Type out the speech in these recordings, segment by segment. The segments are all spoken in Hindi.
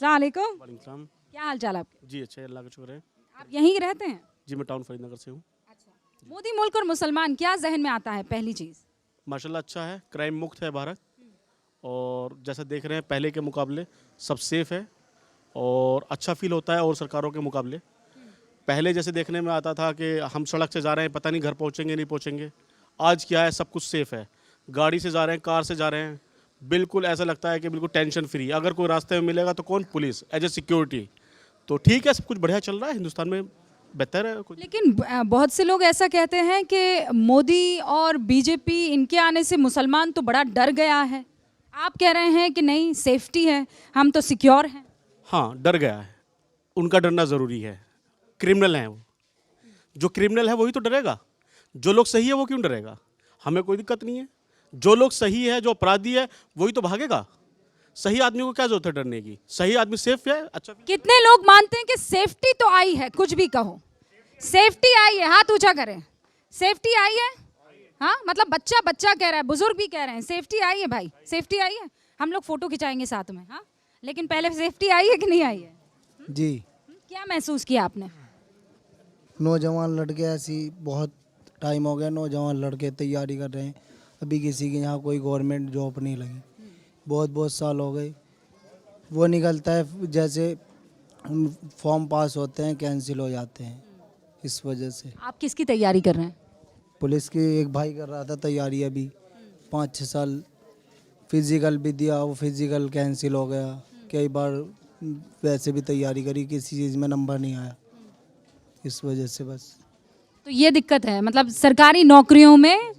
अस्सलाम वालेकुम। वालेकुम। क्या हाल चाल आपके? जी अच्छा, अल्लाह का शुक्र है। आप यहीं रहते हैं? जी मैं टाउन फरीदनगर से हूँ। अच्छा। मोदी मुल्क और मुसलमान, क्या जहन में आता है पहली चीज? माशाल्लाह अच्छा है, क्राइम मुक्त है भारत। और जैसा देख रहे हैं पहले के मुकाबले सब सेफ है और अच्छा फील होता है और सरकारों के मुकाबले। पहले जैसे देखने में आता था कि हम सड़क से जा रहे हैं, पता नहीं घर पहुँचेंगे नहीं पहुँचेंगे। आज क्या है, सब कुछ सेफ है। गाड़ी से जा रहे हैं, कार से जा रहे हैं, बिल्कुल ऐसा लगता है कि बिल्कुल टेंशन फ्री। अगर कोई रास्ते में मिलेगा तो कौन, पुलिस एज ए सिक्योरिटी। तो ठीक है, सब कुछ बढ़िया चल रहा है हिंदुस्तान में, बेहतर है कुछ। लेकिन बहुत से लोग ऐसा कहते हैं कि मोदी और बीजेपी, इनके आने से मुसलमान तो बड़ा डर गया है। आप कह रहे हैं कि नहीं, सेफ्टी है, हम तो सिक्योर हैं। हाँ, डर गया है। उनका डरना ज़रूरी है। क्रिमिनल हैं वो, जो क्रिमिनल है वही तो डरेगा। जो लोग सही है वो क्यों डरेगा? हमें कोई दिक्कत नहीं है। जो लोग सही है, जो अपराधी है, वही तो भागेगा। सही आदमी को क्या जरूरत है डरने की? सही आदमी सेफ है। अच्छा, कितने लोग मानते हैं कि सेफ्टी तो आई है, कुछ भी कहो, सेफ्टी आई है, हाथ ऊंचा करें। सेफ्टी आई है? हाँ, मतलब बच्चा बच्चा कह रहा है, बुजुर्ग भी कह रहे हैं सेफ्टी आई है। भाई सेफ्टी आई है, हम लोग फोटो खिंचाएंगे साथ में। हाँ, लेकिन पहले सेफ्टी आई है कि नहीं आई है? जी। क्या महसूस किया आपने? नौजवान लड़के ऐसी बहुत टाइम हो गया, नौजवान लड़के तैयारी कर रहे हैं, अभी किसी के यहाँ कोई गवर्नमेंट जॉब नहीं लगी। बहुत बहुत साल हो गए। वो निकलता है जैसे फॉर्म पास होते हैं, कैंसिल हो जाते हैं। इस वजह से आप किसकी तैयारी कर रहे हैं? पुलिस की एक भाई कर रहा था तैयारी, अभी 5-6 साल फिजिकल भी दिया, वो फिजिकल कैंसिल हो गया। कई बार वैसे भी तैयारी करी, किसी चीज़ में नंबर नहीं आया। इस वजह से बस तो ये दिक्कत है, मतलब सरकारी नौकरियों में।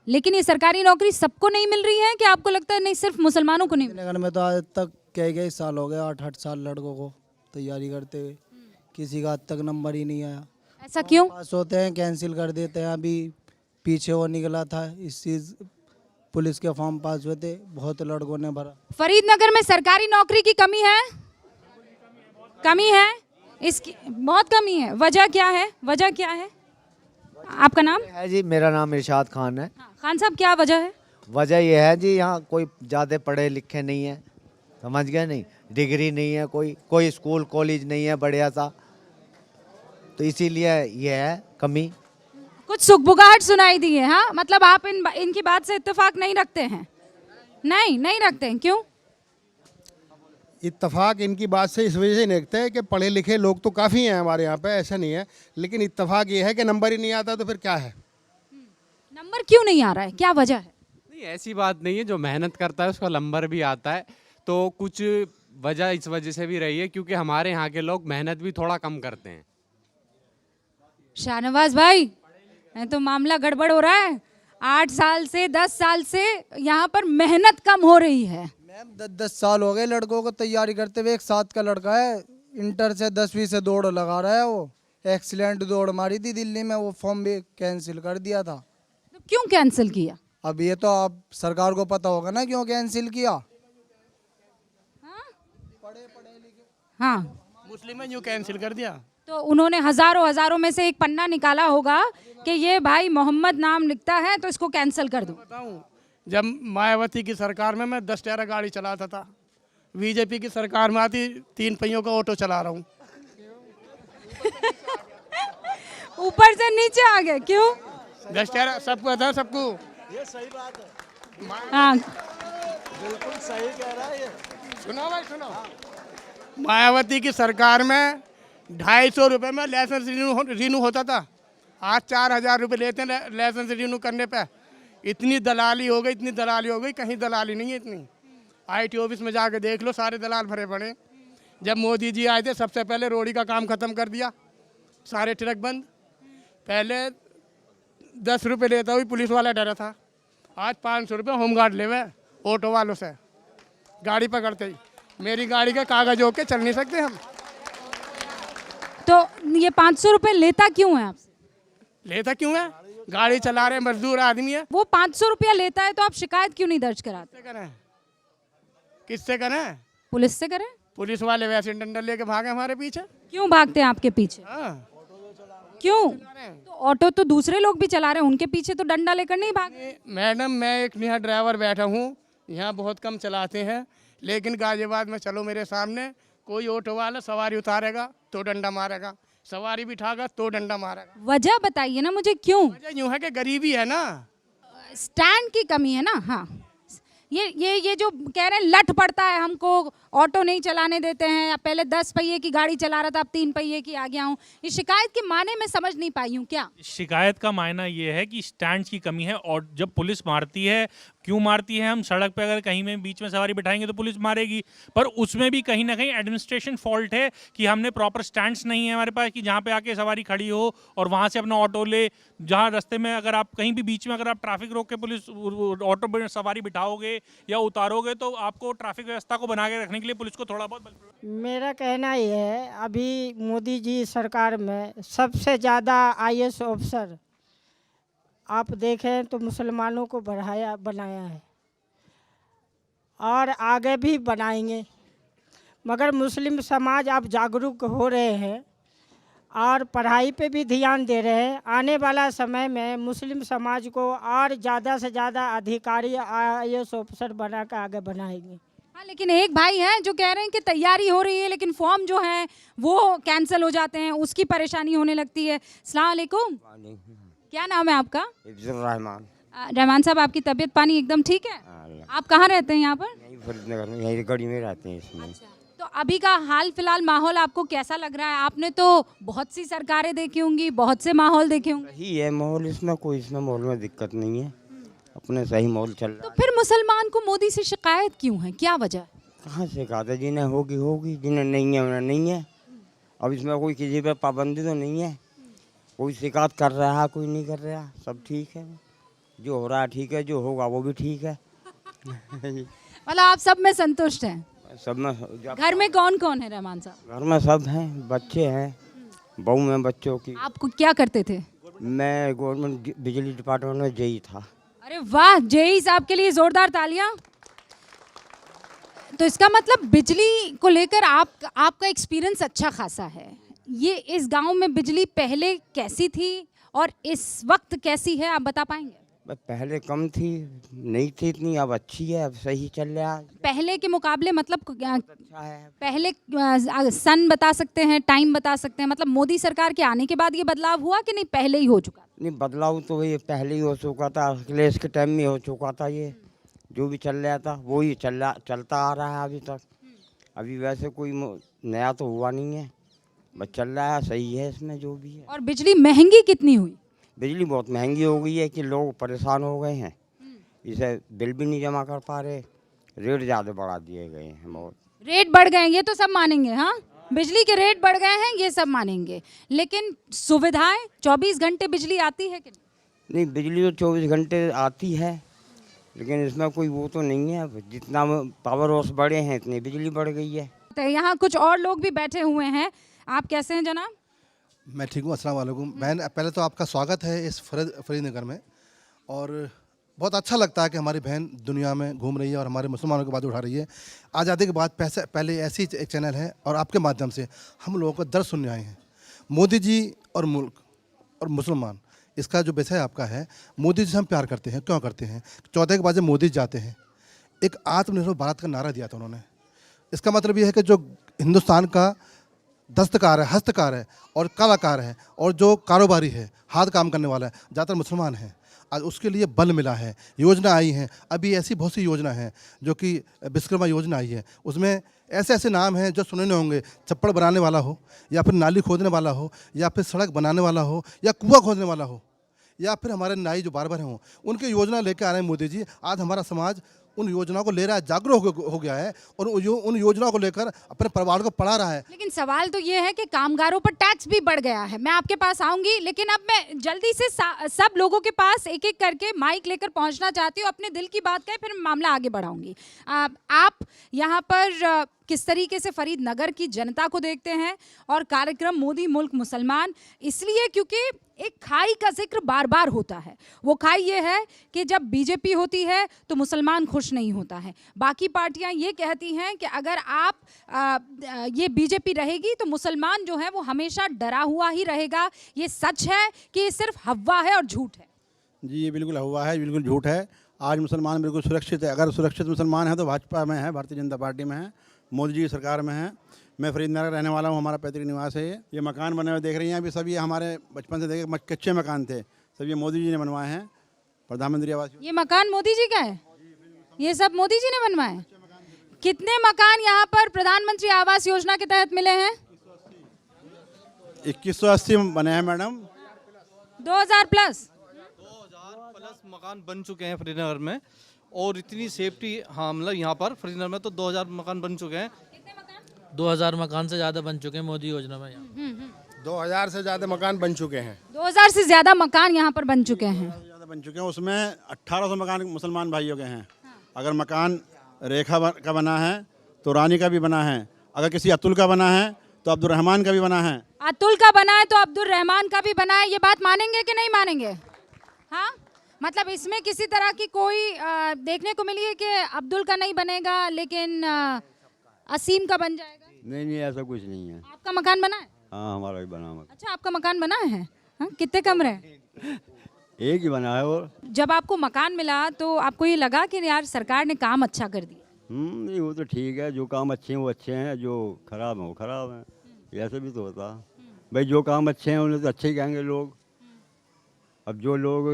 लेकिन ये सरकारी नौकरी सबको नहीं मिल रही है कि आपको लगता है नहीं सिर्फ मुसलमानों को नहीं मिल? नगर में तो आज तक कई साल हो गए, 8-8 साल लड़कों को तैयारी करते हुए, किसी का आज तक नंबर ही नहीं आया। ऐसा क्यों? पास होते हैं, कैंसिल कर देते हैं। अभी पीछे वो निकला था इस चीज़, पुलिस के फॉर्म पास हुए थे, बहुत लड़कों ने भरा। फरीदनगर में सरकारी नौकरी की कमी है? कमी है, इसकी बहुत कमी है। वजह क्या है? वजह क्या है? आपका नाम? है जी, मेरा नाम इरशाद खान है। हाँ, खान साहब, क्या वजह है? वजह यह है जी, यहाँ कोई ज़्यादा पढ़े लिखे नहीं है, समझ गए नहीं, डिग्री नहीं है, कोई स्कूल कॉलेज नहीं है बढ़िया सा, तो इसीलिए यह है कमी। कुछ सुगबुगाहट सुनाई दी है। हाँ, मतलब आप इनकी बात से इत्तेफाक नहीं रखते हैं? नहीं रखते हैं, क्यों? इत्तेफाक इनकी बात से इस वजह से नहीं रखते हैं कि पढ़े लिखे लोग तो काफ़ी हैं हमारे यहाँ पे, ऐसा नहीं है। लेकिन इत्तेफाक ये है कि नंबर ही नहीं आता, तो फिर क्या है? नंबर क्यों नहीं आ रहा है, क्या वजह है? नहीं, ऐसी बात नहीं है। जो मेहनत करता है उसका नंबर भी आता है। तो कुछ वजह इस वजह से भी रही है क्योंकि हमारे यहाँ के लोग मेहनत भी थोड़ा कम करते हैं। शाहनवाज भाई, ये तो मामला गड़बड़ हो रहा है। 8 साल से 10 साल से यहाँ पर मेहनत कम हो रही है। मैम 10 साल हो गए लड़कों को तैयारी करते हुए। एक साथ का लड़का है, इंटर से 10वीं से दौड़ लगा रहा है, वो एक्सीलेंट दौड़ मारी थी दिल्ली में, वो फॉर्म भी कैंसिल कर दिया था। तो क्यों कैंसिल किया? अब ये तो आप सरकार को पता होगा ना क्यों कैंसिल किया। हाँ, मुस्लिम ने यूँ कैंसिल कर दिया। तो उन्होंने हजारों में से एक पन्ना निकाला होगा कि ये भाई मोहम्मद नाम लिखता है तो इसको कैंसिल कर दो। बताऊँ, जब मायावती की सरकार में मैं 10 टायरा गाड़ी चलाता था, बीजेपी की सरकार में आती 3 पहियों का ऑटो चला रहा हूँ। ऊपर से नीचे आ गए, क्यों? 10 टायरा सबको आता है, सबको। हाँ, सुनो भाई सुनो, मायावती की सरकार में 250 रुपये में लाइसेंस रिन्यू होता था। आज 4000 रुपये लेते हैं लाइसेंस रिन्यू करने पे। इतनी दलाली हो गई, कहीं दलाली नहीं है इतनी। IT ऑफिस में जाके देख लो, सारे दलाल भरे पड़े। जब मोदी जी आए थे सबसे पहले रोड़ी का काम ख़त्म कर दिया, सारे ट्रक बंद। पहले 10 रुपये लेता हुई पुलिस वाला डरा था, आज 500 रुपये होमगार्ड ले हुए ऑटो वालों से। गाड़ी पकड़ते ही मेरी गाड़ी के कागज हो के चल नहीं सकते हम। तो ये 500 रुपये लेता क्यों है आपसे? लेता क्यों है? गाड़ी चला रहे मजदूर आदमी है। वो 500 रुपया लेता है तो आप शिकायत क्यों नहीं दर्ज कराते? किससे करें? पुलिस से करें। पुलिस वाले वैसे डंडा लेके भागे हमारे पीछे। क्यों भागते हैं आपके पीछे? हाँ, क्यों? तो ऑटो तो दूसरे लोग भी चला रहे हैं, उनके पीछे तो डंडा लेकर नहीं भागे। मैडम मैं एक यहाँ ड्राइवर बैठा हूँ, यहाँ बहुत कम चलाते हैं, लेकिन गाजियाबाद में चलो मेरे सामने, कोई ऑटो वाला सवारी उतारेगा तो डंडा मारेगा, सवारी बिठागा तो डंडा मारेगा। वजह बताइए ना मुझे, क्यों? वजह यूँ है कि गरीबी है ना। स्टैंड की कमी है ना। हाँ, ये जो कह रहे हैं लठ पड़ता है हमको, ऑटो नहीं चलाने देते हैं, या पहले 10 पहिए की गाड़ी चला रहा था अब 3 पहिए की आ गया हूँ, इस शिकायत के माने में समझ नहीं पाई हूँ क्या? शिकायत का मायना ये है कि स्टैंड की कमी है। और जब पुलिस मारती है, क्यों मारती है? हम सड़क पे अगर कहीं में बीच में सवारी बिठाएंगे तो पुलिस मारेगी, पर उसमें भी कहीं ना कहीं एडमिनिस्ट्रेशन फॉल्ट है कि हमने प्रॉपर स्टैंड्स नहीं है हमारे पास कि जहाँ पे आके सवारी खड़ी हो और वहाँ से अपना ऑटो ले। जहाँ रास्ते में अगर आप कहीं भी बीच में अगर आप ट्रैफिक रोक के पुलिस ऑटो सवारी बिठाओगे या उतारोगे तो आपको ट्रैफिक व्यवस्था को बना के रखने के लिए पुलिस को थोड़ा बहुत मेरा कहना ये है, अभी मोदी जी सरकार में सबसे ज़्यादा IAS ऑफिसर आप देखें तो मुसलमानों को बनाया है और आगे भी बनाएंगे। मगर मुस्लिम समाज अब जागरूक हो रहे हैं और पढ़ाई पे भी ध्यान दे रहे हैं। आने वाला समय में मुस्लिम समाज को और ज़्यादा से ज़्यादा अधिकारी IAS ऑफिसर बना कर आगे बनाएंगे। हाँ, लेकिन एक भाई हैं जो कह रहे हैं कि तैयारी हो रही है लेकिन फॉर्म जो है वो कैंसिल हो जाते हैं, उसकी परेशानी होने लगती है। अस्सलाम वालेकुम, क्या नाम है आपका? रहमान। रहमान साहब, आपकी तबीयत पानी एकदम ठीक है? आप कहाँ रहते हैं यहाँ पर? यहीं फरीदनगर में, यहीं गढ़ी में रहते हैं इसमें। तो अभी का हाल फिलहाल माहौल आपको कैसा लग रहा है? आपने तो बहुत सी सरकारें देखी होंगी, बहुत से माहौल देखे होंगे। सही है माहौल, इसमें कोई माहौल में दिक्कत नहीं है, अपने सही माहौल चल रहा तो फिर मुसलमान को मोदी से शिकायत क्यों है, क्या वजह? कहाँ से कहा था, जिन्हें होगी होगी, जिन्हें नहीं है उन्हें नहीं है। अब इसमें कोई किसी पे पाबंदी तो नहीं है, कोई शिकायत कर रहा है कोई नहीं कर रहा, सब ठीक है, जो हो रहा है ठीक है, जो होगा वो भी ठीक है। मतलब आप सब में संतुष्ट हैं? सब में। घर में कौन कौन है रहमान साहब? घर में सब हैं, बच्चे हैं, बहू हैं बच्चों की। आप क्या करते थे? मैं गवर्नमेंट बिजली डिपार्टमेंट में JE था। अरे वाह, JE साहब के लिए जोरदार तालियां। तो इसका मतलब बिजली को लेकर आपका एक्सपीरियंस अच्छा खासा है। ये इस गांव में बिजली पहले कैसी थी और इस वक्त कैसी है, आप बता पाएंगे? पहले कम थी, नहीं थी इतनी, अब अच्छी है, अब सही चल रहा है। पहले के मुकाबले मतलब अच्छा है। पहले सन बता सकते हैं, टाइम बता सकते हैं, मतलब मोदी सरकार के आने के बाद ये बदलाव हुआ कि नहीं पहले ही हो चुका? नहीं, बदलाव तो ये पहले ही हो चुका था, अखिलेश के टाइम में हो चुका था। ये जो भी चल रहा था वो ही चलता आ रहा है अभी तक। अभी वैसे कोई नया तो हुआ नहीं है, बस चल रहा है, सही है इसमें जो भी है। और बिजली महंगी कितनी हुई? बिजली बहुत महंगी हो गई है कि लोग परेशान हो गए हैं, इसे बिल भी नहीं जमा कर पा रहे, रेट ज़्यादा बढ़ा दिए गए हैं बहुत। रेट बढ़ गए हैं ये तो सब मानेंगे, हाँ, बिजली के रेट बढ़ गए हैं ये सब मानेंगे, लेकिन सुविधाएं 24 घंटे बिजली आती है कि नहीं? बिजली तो 24 घंटे आती है, लेकिन इसमें कोई वो तो नहीं है, जितना पावर हाउस बढ़े हैं इतनी बिजली बढ़ गई है। तो यहाँ कुछ और लोग भी बैठे हुए हैं। आप कैसे हैं जनाब? मैं ठीक हूँ, अस्सलाम वालेकुम। बहन, पहले तो आपका स्वागत है इस फरीदनगर में, और बहुत अच्छा लगता है कि हमारी बहन दुनिया में घूम रही है और हमारे मुसलमानों की बात उठा रही है। आज़ादी के बाद पहले ऐसी एक चैनल है और आपके माध्यम से हम लोगों को दर्द सुनने आए हैं। मोदी जी और मुल्क और मुसलमान, इसका जो विषय आपका है, मोदी जी से हम प्यार करते हैं, क्यों करते हैं? 14 के बाद जब मोदी जाते हैं, एक आत्मनिर्भर भारत का नारा दिया था उन्होंने। इसका मतलब ये है कि जो हिंदुस्तान का दस्तकार है, हस्तकार है और कलाकार है और जो कारोबारी है, हाथ काम करने वाला है, ज़्यादातर मुसलमान हैं। आज उसके लिए बल मिला है, योजना आई हैं। अभी ऐसी बहुत सी योजना है जो कि विश्वकर्मा योजना आई है, उसमें ऐसे ऐसे नाम हैं जो सुनने होंगे। छप्पड़ बनाने वाला हो, या फिर नाली खोदने वाला हो, या फिर सड़क बनाने वाला हो, या कुआं खोदने वाला हो, या फिर हमारे नाई जो बार हों, उनकी योजना लेकर आ रहे हैं मोदी जी। आज हमारा समाज उन योजनाओं को ले रहा है, जागरूक हो गया है और उन योजनाओं को लेकर अपने परिवार को पढ़ा रहा है। लेकिन सवाल तो ये है कि कामगारों पर टैक्स भी बढ़ गया है। मैं आपके पास आऊंगी, लेकिन अब मैं जल्दी से सब लोगों के पास एक एक करके माइक लेकर पहुंचना चाहती हूँ। अपने दिल की बात कहें, फिर मामला आगे बढ़ाऊंगी। आप यहाँ पर किस तरीके से फरीदनगर की जनता को देखते हैं और कार्यक्रम मोदी मुल्क मुसलमान, इसलिए क्योंकि एक खाई का जिक्र बार बार होता है। वो खाई ये है कि जब बीजेपी होती है तो मुसलमान खुश नहीं होता है। बाकी पार्टियां ये कहती हैं कि अगर आप ये बीजेपी रहेगी तो मुसलमान जो है वो हमेशा डरा हुआ ही रहेगा। ये सच है कि ये सिर्फ हवा है और झूठ है? जी, ये बिल्कुल हुआ है, बिल्कुल झूठ है। आज मुसलमान बिल्कुल सुरक्षित है। अगर सुरक्षित मुसलमान है तो भाजपा में है, भारतीय जनता पार्टी में है, मोदी जी की सरकार में है। मैं फरीदनगर रहने वाला हूँ, हमारा पैतृक निवास है। ये मकान बने हुए देख रही हैं अभी, सब ये हमारे बचपन से देखे कच्चे मकान थे, सब ये मोदी जी ने बनवाए हैं, प्रधानमंत्री आवास। ये मकान मोदी जी का है, ये सब मोदी जी ने बनवाए। कितने मकान यहाँ पर प्रधानमंत्री आवास योजना के तहत मिले हैं? 2180 बने हैं मैडम। 2000 प्लस मकान बन चुके हैं फरीदनगर में, और इतनी सेफ्टी, हाँ मतलब यहाँ पर फरीदनगर में तो 2000 मकान बन चुके हैं। 2000 मकान से ज़्यादा बन चुके हैं मोदी योजना में। यहाँ 2000 से ज़्यादा मकान बन चुके हैं। 2000 से ज्यादा मकान यहाँ पर बन चुके हैं। ज़्यादा बन चुके हैं, उसमें 1800 मकान मुसलमान भाइयों के हैं। अगर मकान रेखा का बना है तो रानी का भी बना है, अगर किसी अतुल का बना है तो अब्दुल रहमान का भी बना है। अतुल का बना है तो अब्दुल रहमान का भी बना है, ये बात मानेंगे कि नहीं मानेंगे? हाँ, मतलब इसमें किसी तरह की कोई देखने को मिली है कि अब्दुल का नहीं बनेगा लेकिन असीम का बन जाएगा? नहीं, ऐसा कुछ नहीं है। आपका मकान बना है? हाँ, हमारा भी बना मकान। अच्छा, आपका मकान बना है? हाँ, कितने कमरे हैं? एक ही बना है। और जब आपको मकान मिला तो आपको ये लगा कि यार सरकार ने काम अच्छा कर दिया? नहीं, वो तो ठीक है, जो काम अच्छे हैं वो अच्छे हैं, जो खराब हैं वो खराब हैं। ऐसे भी तो होता भाई, जो काम अच्छे हैं उन्हें तो अच्छे ही कहेंगे लोग, अब जो लोग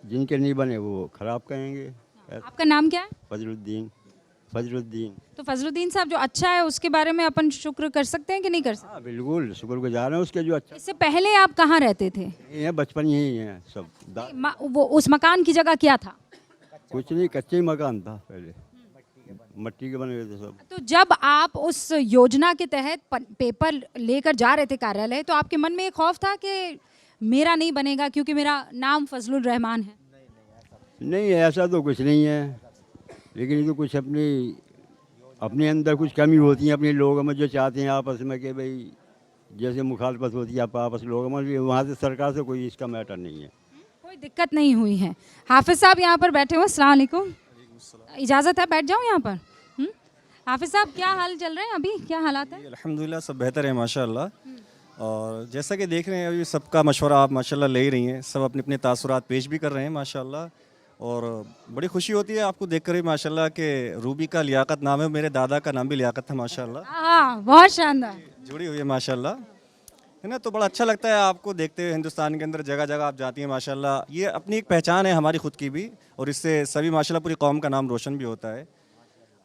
जिनके नहीं बने वो खराब कहेंगे। आपका नाम क्या है? फजलुद्दीन। तो फजलुद्दीन साहब, जो अच्छा है उसके बारे में अपन शुक्र कर सकते हैं कि नहीं कर सकते? हाँ बिल्कुल, शुक्रगुजार हैं उसके जो अच्छा। इससे पहले आप कहाँ रहते थे? ये बचपन यही है सब। वो उस मकान की जगह क्या था? कुछ नहीं, कच्चे ही मकान था पहले, मट्टी के बने हुए थे सब। तो जब आप उस योजना के तहत पेपर लेकर जा रहे थे कार्यालय, तो आपके मन में एक खौफ था कि मेरा नहीं बनेगा क्योंकि मेरा नाम फजलुर रहमान है? नहीं, ऐसा तो कुछ नहीं है, लेकिन ये तो कुछ अपने अंदर कुछ कमी होती है अपने लोगों में, जो चाहते हैं आपस में कि भाई जैसे मुखालफत होती है आपस लोगों में, वहाँ से सरकार से कोई इसका मैटर नहीं है। कोई दिक्कत नहीं हुई है। हाफिज साहब यहाँ पर बैठे हुए, अस्सलाम वालेकुम, इजाज़त है बैठ जाऊँ यहाँ पर? हाफिज साहब, क्या हाल चल रहे हैं अभी, क्या हालात है? अल्हम्दुलिल्लाह सब बेहतर है माशाल्लाह। और जैसा कि देख रहे हैं अभी सबका मशवरा आप माशाल्लाह ले ही रही हैं, सब अपने अपने तासुरात पेश भी कर रहे हैं माशाल्लाह, और बड़ी खुशी होती है आपको देखकर ही माशाल्लाह कि रूबी का लियाकत नाम है, मेरे दादा का नाम भी लियाकत था माशाल्लाह। हाँ, बहुत शानदार जुड़ी हुई है माशाल्लाह, है ना। तो बड़ा अच्छा लगता है आपको देखते हुए, हिंदुस्तान के अंदर जगह जगह आप जाती हैं माशाल्लाह, ये अपनी एक पहचान है हमारी खुद की भी, और इससे सभी माशाल्लाह पूरी कौम का नाम रोशन भी होता है।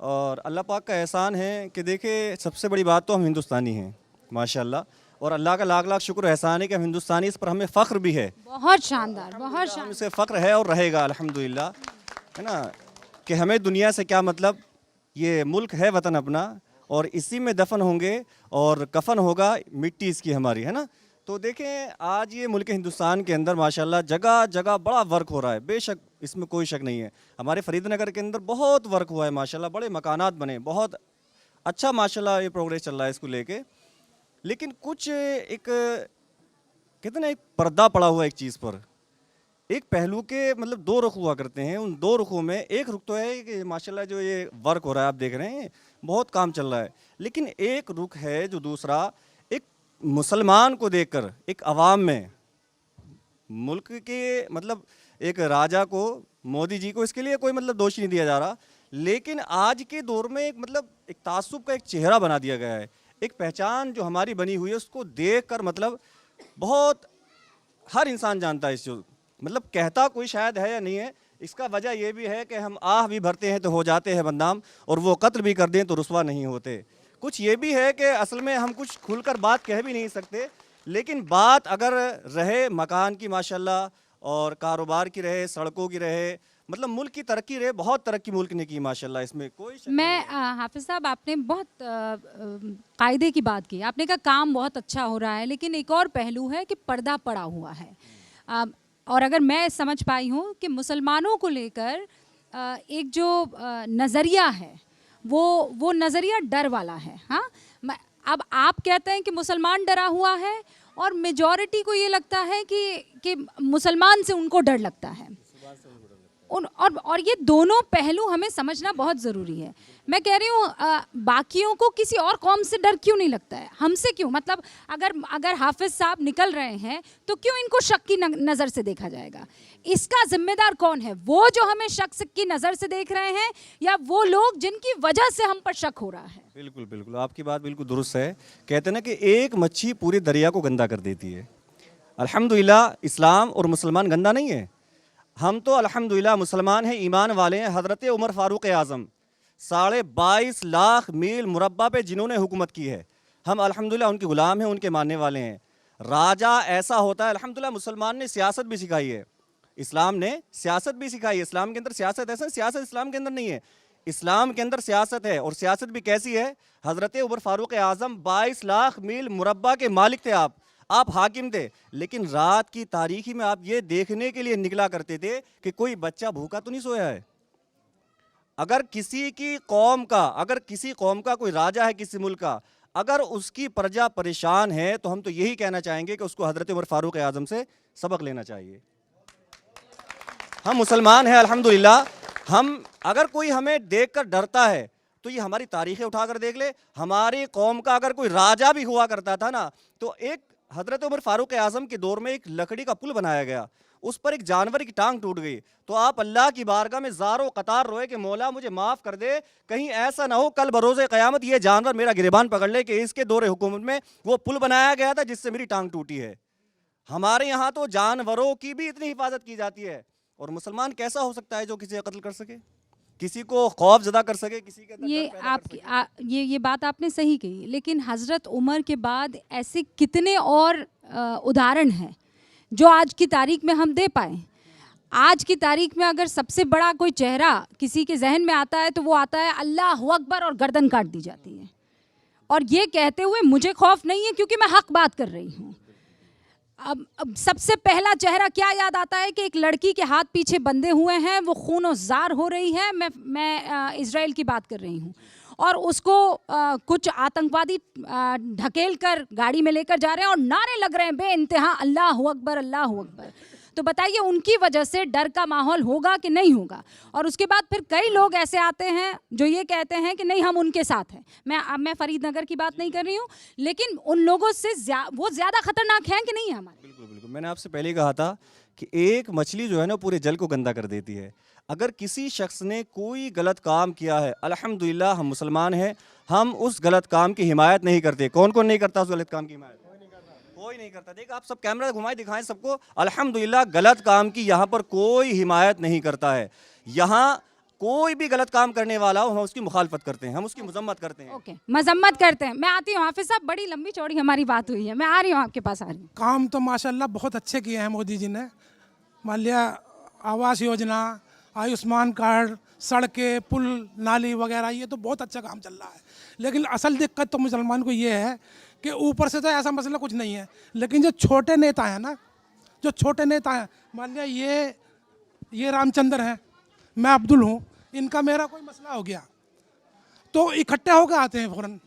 और अल्लाह पाक का एहसान है कि देखिए सबसे बड़ी बात तो हम हिंदुस्तानी हैं माशाल्लाह, और अल्लाह का लाख लाख शुक्र एहसान है कि हम हिंदुस्तानी, इस पर हमें फ़ख्र भी है। बहुत शानदार, बहुत शानदार। इसे फ़ख्र है और रहेगा अल्हम्दुलिल्लाह, है ना, कि हमें दुनिया से क्या मतलब, ये मुल्क है वतन अपना, और इसी में दफन होंगे और कफन होगा मिट्टी इसकी हमारी, है ना। तो देखें आज ये मुल्क हिंदुस्तान के अंदर माशाल्लाह जगह जगह बड़ा वर्क हो रहा है, बेशक इसमें कोई शक नहीं है। हमारे फरीदनगर के अंदर बहुत वर्क हुआ है माशाल्लाह, बड़े मकानात बने, बहुत अच्छा माशाल्लाह ये प्रोग्रेस चल रहा है इसको लेके। लेकिन कुछ एक कहते ना, एक पर्दा पड़ा हुआ एक चीज़ पर, एक पहलू के मतलब दो रुख हुआ करते हैं, उन दो रुखों में एक रुख तो है कि माशाल्लाह जो ये वर्क हो रहा है आप देख रहे हैं बहुत काम चल रहा है, लेकिन एक रुख है जो दूसरा, एक मुसलमान को देखकर एक अवाम में, मुल्क के मतलब एक राजा को, मोदी जी को, इसके लिए कोई मतलब दोष नहीं दिया जा रहा, लेकिन आज के दौर में एक मतलब एक तासुब का एक चेहरा बना दिया गया है, एक पहचान जो हमारी बनी हुई है उसको देखकर मतलब बहुत हर इंसान जानता है इस जो मतलब कहता कोई शायद है या नहीं है, इसका वजह यह भी है कि हम आह भी भरते हैं तो हो जाते हैं बदनाम, और वो कत्ल भी कर दें तो रुसवा नहीं होते। कुछ ये भी है कि असल में हम कुछ खुलकर बात कह भी नहीं सकते, लेकिन बात अगर रहे मकान की माशाल्लाह, और कारोबार की रहे, सड़कों की रहे, मतलब मुल्क की तरक्की रहे, बहुत तरक्की मुल्क ने की माशाल्लाह, इसमें कोई मैं हाफिज साहब, आपने बहुत कायदे की बात की, आपने कहा काम बहुत अच्छा हो रहा है, लेकिन एक और पहलू है कि पर्दा पड़ा हुआ है। और अगर मैं समझ पाई हूँ कि मुसलमानों को लेकर एक जो नज़रिया है वो नज़रिया डर वाला है। हाँ, अब आप कहते हैं कि मुसलमान डरा हुआ है, और मेजॉरिटी को ये लगता है कि मुसलमान से उनको डर लगता है। और ये दोनों पहलू हमें समझना बहुत ज़रूरी है। मैं कह रही हूँ बाकियों को किसी और कौम से डर क्यों नहीं लगता है, हमसे क्यों? मतलब अगर हाफिज साहब निकल रहे हैं तो क्यों इनको शक की नज़र से देखा जाएगा? इसका जिम्मेदार कौन है? वो जो हमें शक की नज़र से देख रहे हैं, या वो लोग जिनकी वजह से हम पर शक हो रहा है? बिल्कुल बिल्कुल, आपकी बात बिल्कुल दुरुस्त है। कहते हैं ना कि एक मच्छी पूरे दरिया को गंदा कर देती है। अल्हम्दुलिल्लाह इस्लाम और मुसलमान गंदा नहीं है। हम तो अल्हम्दुलिल्लाह मुसलमान हैं, ईमान वाले हैं। हज़रत उमर फ़ारूक आज़म 22.5 लाख मील मुरब्बा पे जिन्होंने हुकूमत की है, हम अल्हम्दुलिल्लाह उनके ग़ुलाम हैं, उनके मानने वाले हैं। राजा ऐसा होता है, अल्हम्दुलिल्लाह मुसलमान ने सियासत भी सिखाई है, इस्लाम ने सियासत भी सिखाई है। इस्लाम के अंदर सियासत ऐसा, सियासत इस्लाम के अंदर नहीं है, इस्लाम के अंदर सियासत है। और सियासत भी कैसी है? हज़रत उमर फ़ारूक आज़म 22 लाख मील मुरब्बा के मालिक थे, आप हाकिम थे, लेकिन रात की तारीखी में आप ये देखने के लिए निकला करते थे कि कोई बच्चा भूखा तो नहीं सोया है। अगर किसी कौम का कोई राजा है किसी मुल्क का, अगर उसकी प्रजा परेशान है, तो हम तो यही कहना चाहेंगे कि उसको हज़रत उमर फ़ारूक आज़म से सबक लेना चाहिए। हम मुसलमान हैं अल्हम्दुलिल्लाह। हम अगर कोई हमें देखकर डरता है तो ये हमारी तारीखें उठाकर देख ले। हमारी कौम का अगर कोई राजा भी हुआ करता था ना, तो एक हज़रत उमर फ़ारूक आज़म के दौर में एक लकड़ी का पुल बनाया गया, उस पर एक जानवर की टांग टूट गई, तो आप अल्लाह की बारगाह में ज़ारो कतार रोए कि मौला मुझे माफ़ कर दे, कहीं ऐसा ना हो कल बरोज़े क़यामत ये जानवर मेरा गिरबान पकड़ ले कि इसके दौरे हुकूमत में वो पुल बनाया गया था जिससे मेरी टांग टूटी है। हमारे यहाँ तो जानवरों की भी इतनी हिफाजत की जाती है, और मुसलमान कैसा हो सकता है जो किसी का कत्ल कर सके, किसी को खौफ ज़दा कर सके, किसी के ये बात आपने सही कही, लेकिन हज़रत उमर के बाद ऐसे कितने और उदाहरण हैं जो आज की तारीख में हम दे पाए। आज की तारीख में अगर सबसे बड़ा कोई चेहरा किसी के जहन में आता है तो वो आता है अल्लाह अकबर, और गर्दन काट दी जाती है, और ये कहते हुए मुझे खौफ नहीं है क्योंकि मैं हक बात कर रही हूँ। अब सबसे पहला चेहरा क्या याद आता है कि एक लड़की के हाथ पीछे बंधे हुए हैं, वो खून जार हो रही है। मैं इजराइल की बात कर रही हूँ, और उसको कुछ आतंकवादी ढकेल कर गाड़ी में लेकर जा रहे हैं और नारे लग रहे हैं बेइंतहा अल्लाह अकबर अल्लाह अकबर। तो बताइए उनकी वजह से डर का माहौल होगा कि नहीं होगा? और उसके बाद फिर कई लोग ऐसे आते हैं जो ये कहते हैं कि नहीं हम उनके साथ हैं। मैं फरीदनगर की बात नहीं कर रही हूँ, लेकिन उन लोगों से वो ज़्यादा खतरनाक हैं कि नहीं है हमारे? बिल्कुल बिल्कुल, मैंने आपसे पहले कहा था कि एक मछली जो है ना पूरे जल को गंदा कर देती है। अगर किसी शख्स ने कोई गलत काम किया है, अल्हम्दुलिल्लाह हम मुसलमान हैं, हम उस गलत काम की हिमायत नहीं करते। कौन कौन नहीं करता उस गलत काम की हिमायत? कोई नहीं करता। देख आप सब कैमरा घुमाए दिखाएं सबको, अल्हम्दुलिल्लाह गलत काम की यहाँ पर कोई हिमायत नहीं करता है। यहाँ कोई भी गलत काम करने वाला हो हम उसकी मुखालफत करते हैं, हम उसकी मजम्मत करते हैं। ओके, मजम्मत करते हैं। मैं आती हूँ हाफिज साहब, बड़ी लंबी चौड़ी हमारी बात हुई है, मैं आ रही हूँ आपके पास आ रही हूँ। काम तो माशाल्लाह बहुत अच्छे किए हैं मोदी जी ने। मान लिया आवास योजना, आयुष्मान कार्ड, सड़कें, पुल, नाली वगैरह, ये तो बहुत अच्छा काम चल रहा है। लेकिन असल दिक्कत तो मुसलमान को ये है कि ऊपर से तो ऐसा मसला कुछ नहीं है, लेकिन जो छोटे नेता हैं ना, जो छोटे नेता हैं, मान लिया ये रामचंद्र हैं, मैं अब्दुल हूँ, इनका मेरा कोई मसला हो गया तो इकट्ठे होकर आते हैं फ़ौरन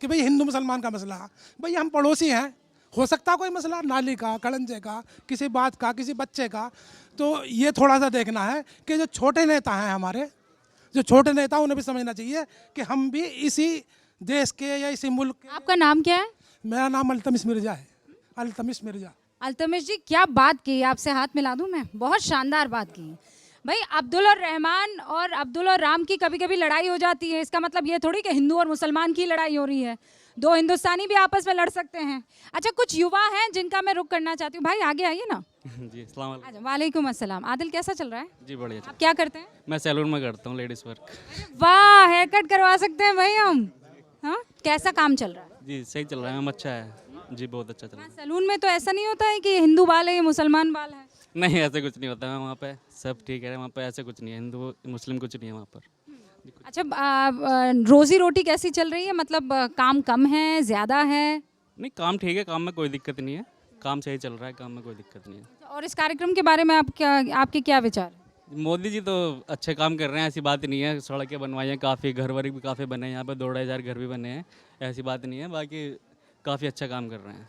कि भाई हिंदू मुसलमान का मसला, भाई हम पड़ोसी हैं, हो सकता है कोई मसला नाली का, कड़ंजे का, किसी बात का, किसी बच्चे का। तो ये थोड़ा सा देखना है कि जो छोटे नेता हैं हमारे, जो छोटे नेता उन्हें भी समझना चाहिए कि हम भी इसी देश के या इसी मुल्क के। आपका नाम क्या है? मेरा नाम अल्तमिश मिर्जा है, अल्तमिश मिर्जा। अल्तमिश जी क्या बात की, आपसे हाथ मिला दूं मैं, बहुत शानदार बात की भाई। अब्दुल और रहमान और अब्दुल और राम की कभी कभी लड़ाई हो जाती है, इसका मतलब ये थोड़ी कि हिंदू और मुसलमान की लड़ाई हो रही है। दो हिंदुस्तानी भी आपस में लड़ सकते हैं। अच्छा, कुछ युवा हैं जिनका मैं रुख करना चाहती हूँ। भाई आगे आइए ना। जी अस्सलाम वालेकुम। वालेकुम अस्सलाम। आदिल कैसा चल रहा है? जी बढ़िया। आप क्या करते हैं? मैं सैलून में करता हूँ लेडीज़ वर्क। वाह, हेयर कट करवा सकते हैं भाई हम। हाँ, कैसा काम चल रहा है? जी सही चल रहा है, हम अच्छा है जी, बहुत अच्छा चल रहा है। सैलून में तो ऐसा नहीं होता है कि हिंदू बाल है या मुसलमान बाल है? नहीं ऐसे कुछ नहीं होता है वहाँ पे, सब ठीक है वहाँ पे, ऐसे कुछ नहीं है, हिंदू मुस्लिम कुछ नहीं है वहाँ पर। अच्छा, रोजी रोटी कैसी चल रही है? मतलब काम कम है, ज़्यादा है? नहीं काम ठीक है, काम में कोई दिक्कत नहीं है, काम सही चल रहा है, काम में कोई दिक्कत नहीं है। और इस कार्यक्रम के बारे में आपके क्या विचार? मोदी जी तो अच्छे काम कर रहे हैं, ऐसी बात नहीं है। सड़कें बनवाई हैं काफ़ी, घर वर भी काफ़ी बने हैं, यहाँ पे 2,500 घर भी बने हैं, ऐसी बात नहीं है। बाकी काफ़ी अच्छा काम कर रहे हैं।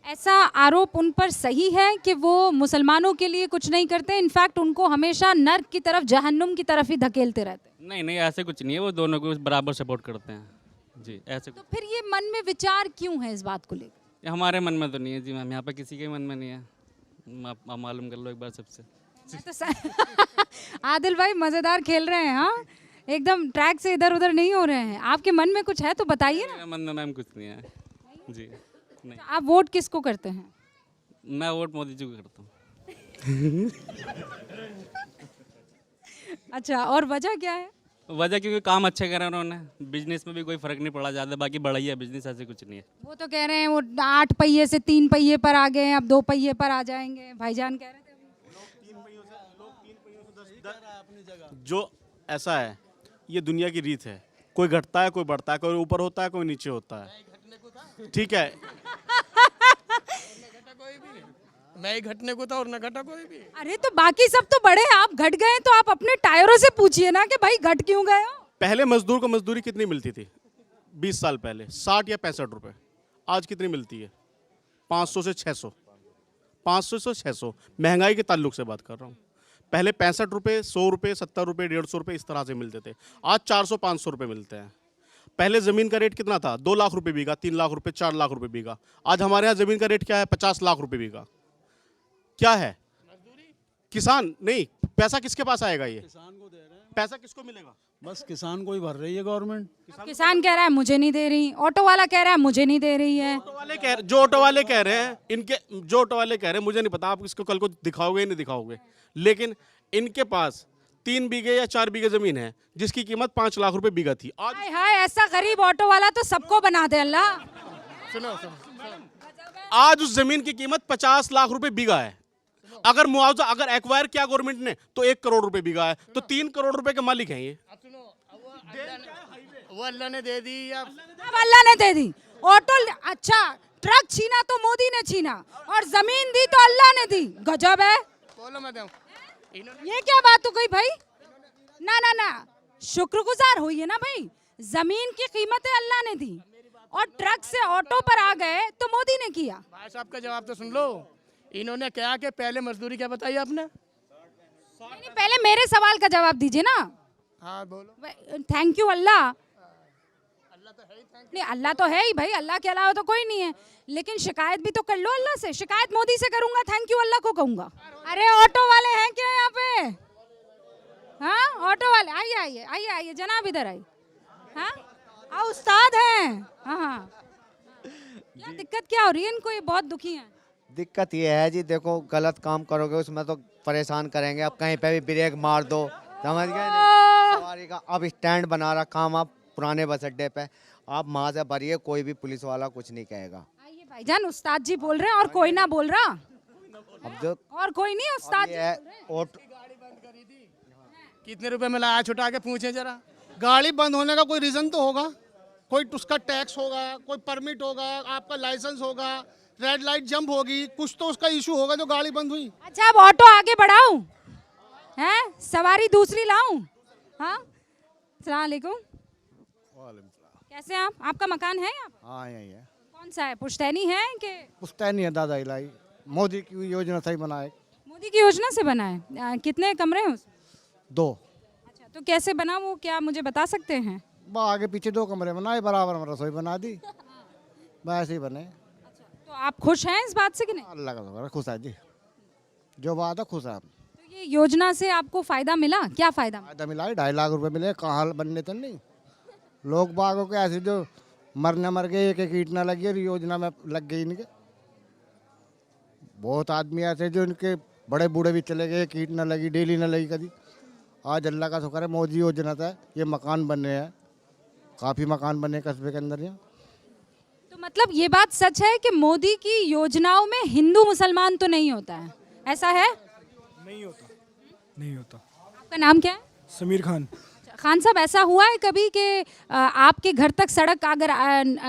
ऐसा आरोप उन पर सही है कि वो मुसलमानों के लिए कुछ नहीं करते, इनफैक्ट उनको हमेशा नर्क की तरफ, जहन्नुम की तरफ ही धकेलते रहते हैं? नहीं नहीं, ऐसे कुछ नहीं है, वो दोनों को बराबर सपोर्ट करते हैं जी। ऐसे तो फिर ये मन में विचार क्यों है इस बात को लेकर? ये हमारे मन में तो नहीं है जी मैम, यहाँ पे किसी के मन में नहीं है। आप मालूम कर लो एक बार सबसे। मैं तो आदिल भाई मजेदार खेल रहे हैं, हाँ, एकदम ट्रैक से इधर उधर नहीं हो रहे हैं। आपके मन में कुछ है तो बताइए ना। मेरे मन में मैम कुछ नहीं है जी। नहीं, आप वोट किसको करते हैं? मैं वोट मोदी जी को करता हूँ। अच्छा, और वजह क्या है? वजह क्योंकि काम अच्छे करे उन्होंने, बिजनेस में भी कोई फर्क नहीं पड़ा ज़्यादा, बाकी बढ़ाई है बिजनेस, ऐसे कुछ नहीं है। वो तो कह रहे हैं वो 8 पहिए से 3 पहिए पर आ गए हैं, अब 2 पहिए पर आ जाएंगे, भाईजान कह रहे थे। जो ऐसा है, ये दुनिया की रीत है, कोई घटता है कोई बढ़ता है, कोई ऊपर होता है कोई नीचे होता है, ठीक है। मैं ही घटने को था और न घटा कोई भी। अरे तो बाकी सब तो बड़े, आप घट गए तो आप अपने टायरों से पूछिए ना कि भाई घट क्यों गए हो। पहले मजदूर को मजदूरी कितनी मिलती थी 20 साल पहले? 60 या 65 रुपए। आज कितनी मिलती है? 500 से 600, 500 से 600। महंगाई के ताल्लुक से बात कर रहा हूँ। पहले 65 रुपये, 100 रुपये, 70 रुपये, 150 रुपये इस तरह से मिलते थे। आज 400-500 रुपये मिलते हैं। पहले ज़मीन का रेट कितना था? 2 लाख रुपये बीघा, 3 लाख रुपये, 4 लाख रुपये बीघा। आज हमारे यहाँ ज़मीन का रेट क्या है? 50 लाख रुपये बीघा। क्या है? किसान नहीं, पैसा किसके पास आएगा? ये किसान को दे रहे हैं, पैसा किसको मिलेगा? बस किसान को ही भर रही है गवर्नमेंट। किसान कह रहा है मुझे नहीं दे रही, ऑटो वाला कह रहा है मुझे नहीं दे रही है। जो ऑटो वाले कह रहे हैं, इनके जो ऑटो वाले कह रहे हैं, मुझे नहीं पता आप इसको कल को दिखाओगे या नहीं दिखाओगे, लेकिन इनके पास 3 बीघे या 4 बीघे जमीन है जिसकी कीमत 5 लाख रुपए बीघा थी। आज हाय हाय, ऐसा गरीब ऑटो वाला तो सबको बना दे अल्लाह। सुनो आज उस जमीन की कीमत 50 लाख रुपए बीघा है। अगर मुआवजा अगर एक्वायर किया गवर्नमेंट ने तो 1 करोड़ रुपए बीघा है, तो 3 करोड़ रुपए के मालिक हैं ये। वो अल्लाह ने दे दी या अब अल्लाह ने दे दी। ऑटो अच्छा, ट्रक छीना तो मोदी ने छीना और जमीन दी तो अल्लाह ने दी। गजब है। बोलो मैं दूं। ये क्या बात हो गई भाई? ना ना ना, शुक्रगुजार होइए ना भाई। जमीन की कीमतें अल्लाह ने दी और ट्रक से ऑटो पर आ गए तो मोदी ने किया। भाई साहब का जवाब तो सुन लो। इन्होंने क्या कि पहले मजदूरी क्या बताई आपने? नहीं, पहले मेरे सवाल का जवाब दीजिए ना। हाँ बोलो। थैंक यू अल्लाह। नहीं, अल्लाह तो है ही भाई, अल्लाह के अलावा तो कोई नहीं है, लेकिन शिकायत भी तो कर लो अल्लाह से। शिकायत मोदी से करूंगा, थैंक यू अल्लाह को कहूंगा। अरे ऑटो वाले हैं क्या यहाँ पे? हाँ ऑटो वाले, आइए आइए आइए आइए जनाब, इधर आइए। हाँ उस्ताद हैं। हाँ हाँ, क्या दिक्कत क्या हो रही है इनको? ये बहुत दुखी हैं। दिक्कत ये है जी, देखो गलत काम करोगे उसमें तो परेशान करेंगे। अब कहीं पे भी ब्रेक मार दो, समझ गए नहीं? सवारी का अब स्टैंड बना रखा हम आप पुराने बस अड्डे पे, आप वहाँ से भरिए, कोई भी पुलिस वाला कुछ नहीं कहेगा। आइए भाईजान, उस्ताद जी बोल रहे हैं और कोई ना बोल रहा। अब जो और कोई नहीं, उस्ताद जी बोल रहे हैं। और कितने रुपए में लाया छुटा के पूछे जरा। गाड़ी बंद होने का कोई रीज़न तो होगा, कोई उसका टैक्स होगा, कोई परमिट होगा, आपका लाइसेंस होगा, रेड लाइट जंप होगी, कुछ तो उसका इशू होगा जो गाड़ी बंद हुई। अच्छा, अब ऑटो आगे बढ़ाऊं हैं, सवारी दूसरी लाऊं? हाँ, अस्सलाम वालेकुम। कैसे हैं आप? आपका मकान है यहाँ? हाँ यही है। कौन सा है, पुश्तैनी है कि? पुश्तैनी है दादा इलाई, मोदी की योजना सही बनाए। मोदी की योजना से बना है? कितने कमरे हैं उसमें? 2। अच्छा, तो कैसे बना वो, क्या मुझे बता सकते हैं? आगे पीछे 2 कमरे बनाए, बराबर में रसोई बना दी, बस ही बने। तो आप खुश हैं इस बात से कि नहीं? अल्लाह का शुक्र, खुश है जी, जो बात है खुश है। तो ये योजना से आपको फायदा मिला? क्या फायदा? फायदा मिला है, 2.5 लाख रुपए मिले, कहाँ बनने तो नहीं। लोग बागों के ऐसे जो मर गए, एक ईंट ना लगी और योजना में लग गई इनके। बहुत आदमी ऐसे जो इनके बड़े बूढ़े भी चले गए, एक ईंट ना लगी, डेली ना लगी कभी। आज अल्लाह का शुक्र है मोदी योजना था, ये मकान बन रहे हैं, काफ़ी मकान बने कस्बे के अंदर यहाँ। तो मतलब ये बात सच है कि मोदी की योजनाओं में हिंदू मुसलमान तो नहीं होता है, ऐसा है? नहीं होता, नहीं होता। आपका नाम क्या है? समीर खान। खान साहब, ऐसा हुआ है कभी कि आपके घर तक सड़क अगर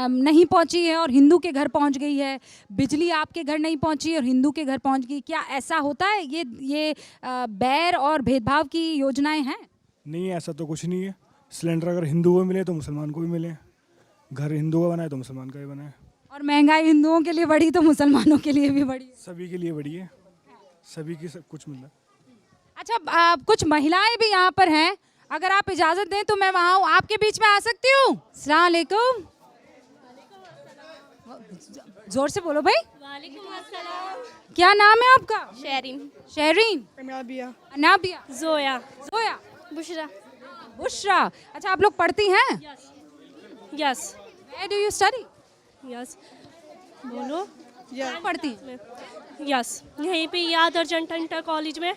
नहीं पहुंची है और हिंदू के घर पहुंच गई है, बिजली आपके घर नहीं पहुंची और हिंदू के घर पहुंच गई, क्या ऐसा होता है? ये बैर और भेदभाव की योजनाएं हैं? नहीं, ऐसा तो कुछ नहीं है। सिलेंडर अगर हिंदू को मिले तो मुसलमान को भी मिले, घर हिंदू का बना है तो मुसलमान का भी बना है। और महंगाई हिंदुओं के लिए बढ़ी तो मुसलमानों के लिए भी बढ़ी है। सभी के लिए बड़ी है, सभी की सब कुछ मिल रहा है। अच्छा, कुछ महिलाएं भी यहाँ पर हैं, अगर आप इजाजत दें तो मैं वहाँ हूँ, आपके बीच में आ सकती हूँ? अस्सलाम वालेकुम। जोर से बोलो भाई। वालेकुम अस्सलाम। क्या नाम है आपका? शेरिन। शेरीन, अनाबिया। अनाबिया, जोया। जोया, बुशरा। बुशरा। अच्छा, आप लोग पढ़ती हैं? Yes. Where do you study? Yes. बोलो। क्या पढ़ती हैं? यस, यहीं पे याद अर्जेंट इंटर कॉलेज में।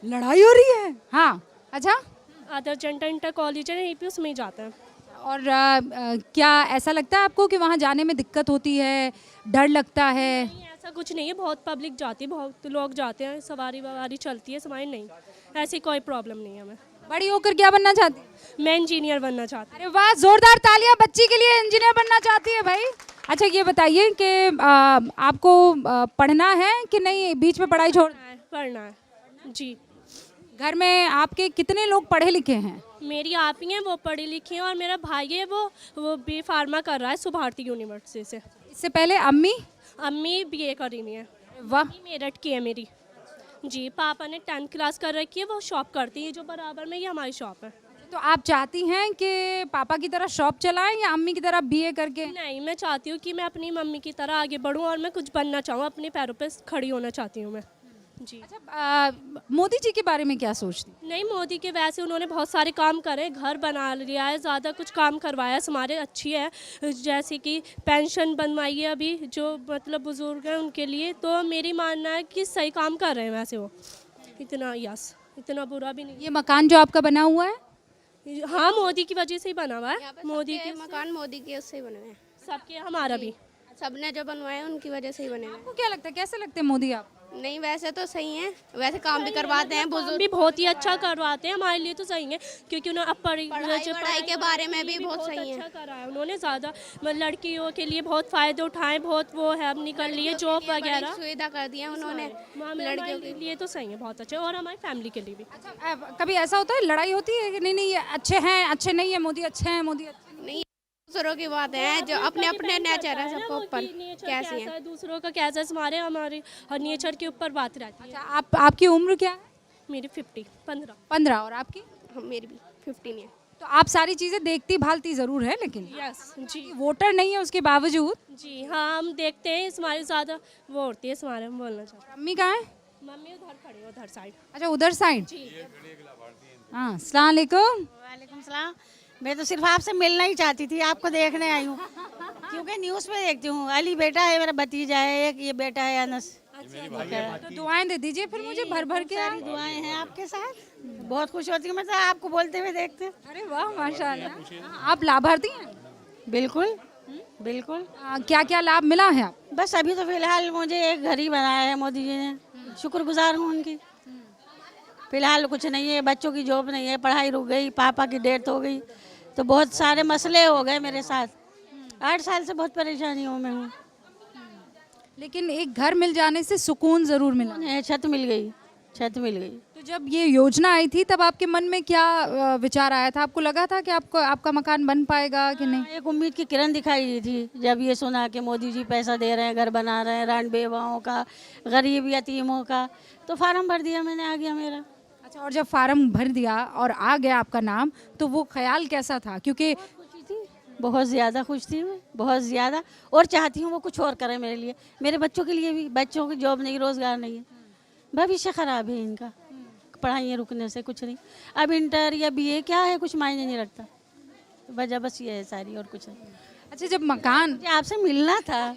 लड़ाई हो रही है? हाँ। अच्छा, आदर जंटा इंटर कॉलेज है, यहीं पे उसमें ही जाते हैं। और क्या ऐसा लगता है आपको कि वहाँ जाने में दिक्कत होती है, डर लगता है? नहीं, ऐसा कुछ नहीं है, बहुत पब्लिक जाती है, बहुत लोग जाते हैं, सवारी ववारी चलती है, सवारी नहीं, ऐसी कोई प्रॉब्लम नहीं है हमें। बड़ी होकर क्या बनना चाहती है? मैं इंजीनियर बनना चाहती हूँ। अरे वाह, जोरदार तालियां बच्ची के लिए, इंजीनियर बनना चाहती है भाई। अच्छा, ये बताइए कि आपको पढ़ना है कि नहीं, बीच में पढ़ाई छोड़? पढ़ना है जी। घर में आपके कितने लोग पढ़े लिखे हैं? मेरी आप ही हैं, वो पढ़ी लिखी हैं, और मेरा भाई है वो बी फार्मा कर रहा है सुभारती यूनिवर्सिटी से। इससे पहले अम्मी? अम्मी बीए करी हुई है। वाह। मेरठ की है मेरी जी। पापा ने 10th क्लास कर रखी है, वो शॉप करती है जो बराबर में, ये हमारी शॉप है। तो आप चाहती हैं कि पापा की तरह शॉप चलाएं या अम्मी की तरह बीए करके? नहीं, मैं चाहती हूँ कि मैं अपनी मम्मी की तरह आगे बढ़ूँ और मैं कुछ बनना चाहूँ, अपने पैरों पे खड़ी होना चाहती हूँ मैं जी। अच्छा, मोदी जी के बारे में क्या सोचती? नहीं, मोदी के वैसे उन्होंने बहुत सारे काम करे, घर बना लिया है, ज़्यादा कुछ काम करवाया है, हमारे अच्छी है, जैसे कि पेंशन बनवाई है अभी जो मतलब बुजुर्ग हैं उनके लिए, तो मेरी मानना है कि सही काम कर रहे हैं वैसे वो, इतना यस, इतना बुरा भी नहीं। ये मकान जो आपका बना हुआ है? हाँ, मोदी की वजह से ही बना हुआ है। मोदी के मकान मोदी के उससे ही बने हुए हैं सबके, हमारा भी, सबने जो बनवाए हैं उनकी वजह से ही बने हुए हैं। आपको क्या लगता है, कैसे लगते हैं मोदी आप? नहीं, वैसे तो सही हैं, वैसे काम भी करवाते हैं, बुजुर्ग भी बहुत ही अच्छा करवाते हैं, हमारे लिए तो सही है, क्योंकि उन्होंने अब पढ़ाई के बारे में भी बहुत सही है। अच्छा करा है उन्होंने, ज़्यादा लड़कियों के लिए बहुत फ़ायदे उठाए, बहुत वो है, अब निकल लिए जॉब वगैरह, सुविधा कर दी है उन्होंने लड़कियों के लिए, तो सही है, बहुत अच्छा, और हमारी फैमिली के लिए भी। अच्छा, कभी ऐसा होता है लड़ाई होती है कि नहीं नहीं ये अच्छे हैं, अच्छे नहीं है, मोदी अच्छे हैं, मोदी अच्छे नहीं? दूसरों की बात है, जो अपने अपने नेचर है सबको ऊपर कैसी है, दूसरों का कैसा, हमारे नेचर के ऊपर बात रहती है। आपकी उम्र क्या है? मेरी 15। 15। और आपकी? मेरी भी 15 है। तो आप सारी चीज़ें देखती भालती ज़रूर है, लेकिन यस जी, वोटर नहीं है उसके बावजूद? जी हाँ, हम देखते हैं, हमारी ज़्यादा वो होती है, हमारे हम बोलना चाहते हैं। अम्मी कहाँ है? मम्मी उधर खड़ी है, उधर साइड। अच्छा, उधर साइड। हाँ, अस्सलाम वालेकुम। वालेकुम सलाम। मैं तो सिर्फ आपसे मिलना ही चाहती थी, आपको देखने आई हूँ, क्योंकि न्यूज़ में देखती हूँ। अली बेटा है, मेरा भतीजा है, एक ये बेटा है अनस। तो दुआएं दे दीजिए फिर मुझे, भर भर के। सारी दुआएं हैं आपके साथ, बहुत खुश होती हूँ मैं तो आपको बोलते हुए देखते। अरे वाह, माशाल्लाह। आप लाभार्थी हैं? बिल्कुल बिल्कुल। क्या क्या लाभ मिला है आप? बस अभी तो फिलहाल मुझे एक घर ही बनाया है मोदी जी ने, शुक्रगुजार हूँ उनकी। फिलहाल कुछ नहीं है, बच्चों की जॉब नहीं है, पढ़ाई रुक गई, पापा की डेथ हो गई, तो बहुत सारे मसले हो गए मेरे साथ। 8 साल से बहुत परेशानियों में हूँ। लेकिन एक घर मिल जाने से सुकून ज़रूर मिला है, छत मिल गई, छत मिल गई। तो जब ये योजना आई थी तब आपके मन में क्या विचार आया था? आपको लगा था कि आपका मकान बन पाएगा कि नहीं? एक उम्मीद की किरण दिखाई दी थी जब ये सुना कि मोदी जी पैसा दे रहे हैं, घर बना रहे हैं, रान बेवाओं का, गरीब यतीमों का, तो फार्म भर दिया मैंने, आ गया मेरा। अच्छा, और जब फार्म भर दिया और आ गया आपका नाम, तो वो ख्याल कैसा था? क्योंकि बहुत ज़्यादा खुश थी मैं, बहुत ज़्यादा, और चाहती हूँ वो कुछ और करें मेरे लिए, मेरे बच्चों के लिए भी। बच्चों की जॉब नहीं, रोज़गार नहीं है, भविष्य ख़राब है इनका, पढ़ाइयाँ रुकने से कुछ नहीं। अब इंटर या बीए क्या है, कुछ मायने नहीं रखता, वजह बस ये है सारी, और कुछ नहीं। अच्छा, जब मकान आपसे मिलना था।